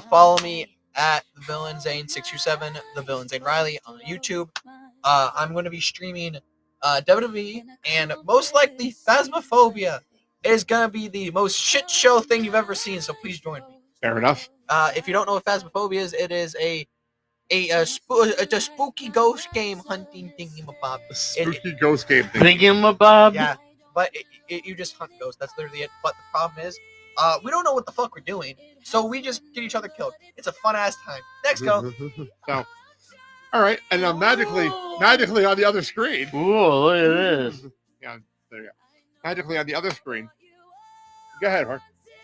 Follow me at the Villain Zane 627, the Villain Zane Riley on YouTube. I'm going to be streaming WWE, and most likely Phasmophobia is going to be the most shit show thing you've ever seen. So please join me. Fair enough. If you don't know what Phasmophobia is, it is it's a spooky ghost game hunting thingy-mabob. Spooky ghost game thing. Thingamabob. Yeah, but you just hunt ghosts. That's literally it. But the problem is, we don't know what the fuck we're doing, so we just get each other killed. It's a fun ass time. Next go. So, all right, and now magically on the other screen. Ooh, look at this. Yeah, there you go. Magically on the other screen. Go ahead, Mark.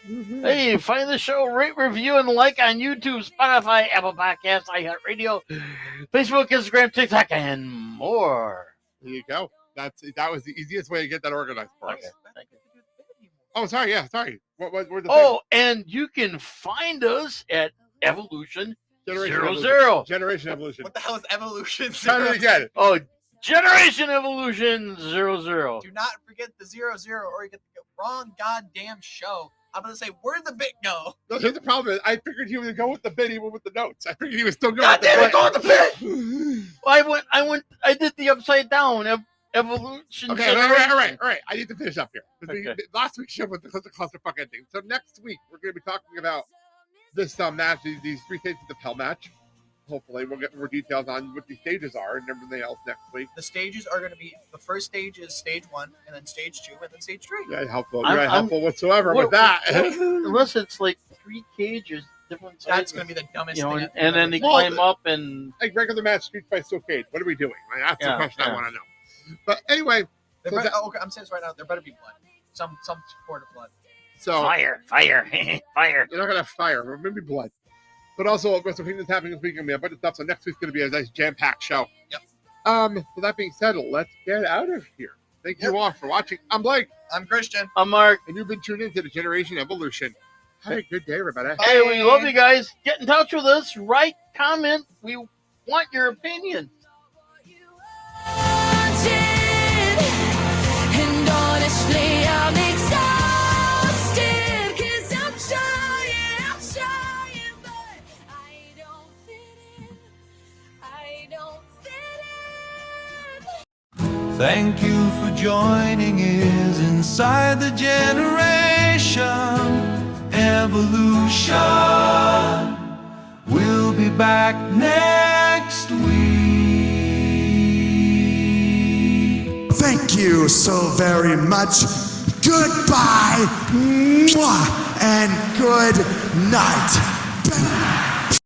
Hey, find the show, rate, review, and like on YouTube, Spotify, Apple Podcasts, iHeartRadio, Facebook, Instagram, TikTok, and more. There you go. That was the easiest way to get that organized for us. Okay, thank you. Oh, sorry. Yeah, sorry. What were the Oh, and you can find us at Evolution Generation 00. Generation Evolution. What the hell is evolution? Try it again. Oh, Generation Evolution 00. Do not forget the 00 or you get the wrong goddamn show. I'm gonna say, where'd the bit go? No, here's the problem. Is I figured he was go with the bit, even with the notes. I figured he was still going. God damn it, go with the bit! Well, I did the upside down Evolution. Okay, all right. I need to finish up here. Okay. Last week's show was the clusterfuck ending. So next week we're going to be talking about this match, these 3 stages of hell match. Hopefully, we'll get more details on what these stages are and everything else next week. The stages are going to be, the first stage is stage 1, and then stage 2, and then stage 3. Yeah, helpful. I'm- You're not helpful whatsoever with that. Unless it's like 3 cages, different sizes. That's going to be the dumbest You know, thing. and then they Well, climb up and Like regular match, Street Fight, Steel Cage. What are we doing? Like, that's the Yeah, question I yeah. want to know. But anyway, There so better, that- okay, I'm saying this right now. There better be blood. Some sort of blood. so fire. you're not gonna have fire, or maybe blood. But also, Wrestle Kingdom's happening this week, and we have a bunch of stuff. So next week's gonna be a nice jam-packed show. Yep. So that being said, let's get out of here. Thank you all for watching. I'm Blake, I'm Christian. I'm Mark. and you've been tuned into the Generation Evolution. Have a good day, everybody. Hey, we love you guys. Get in touch with us. Write, comment. We want your opinion. And honestly, I'm exhausted. 'Cause I'm trying, but I don't fit in. I don't fit in. Thank you for joining us inside the Generation Evolution. We'll be back next week. Thank you so very much. Goodbye. Mwah, and good night.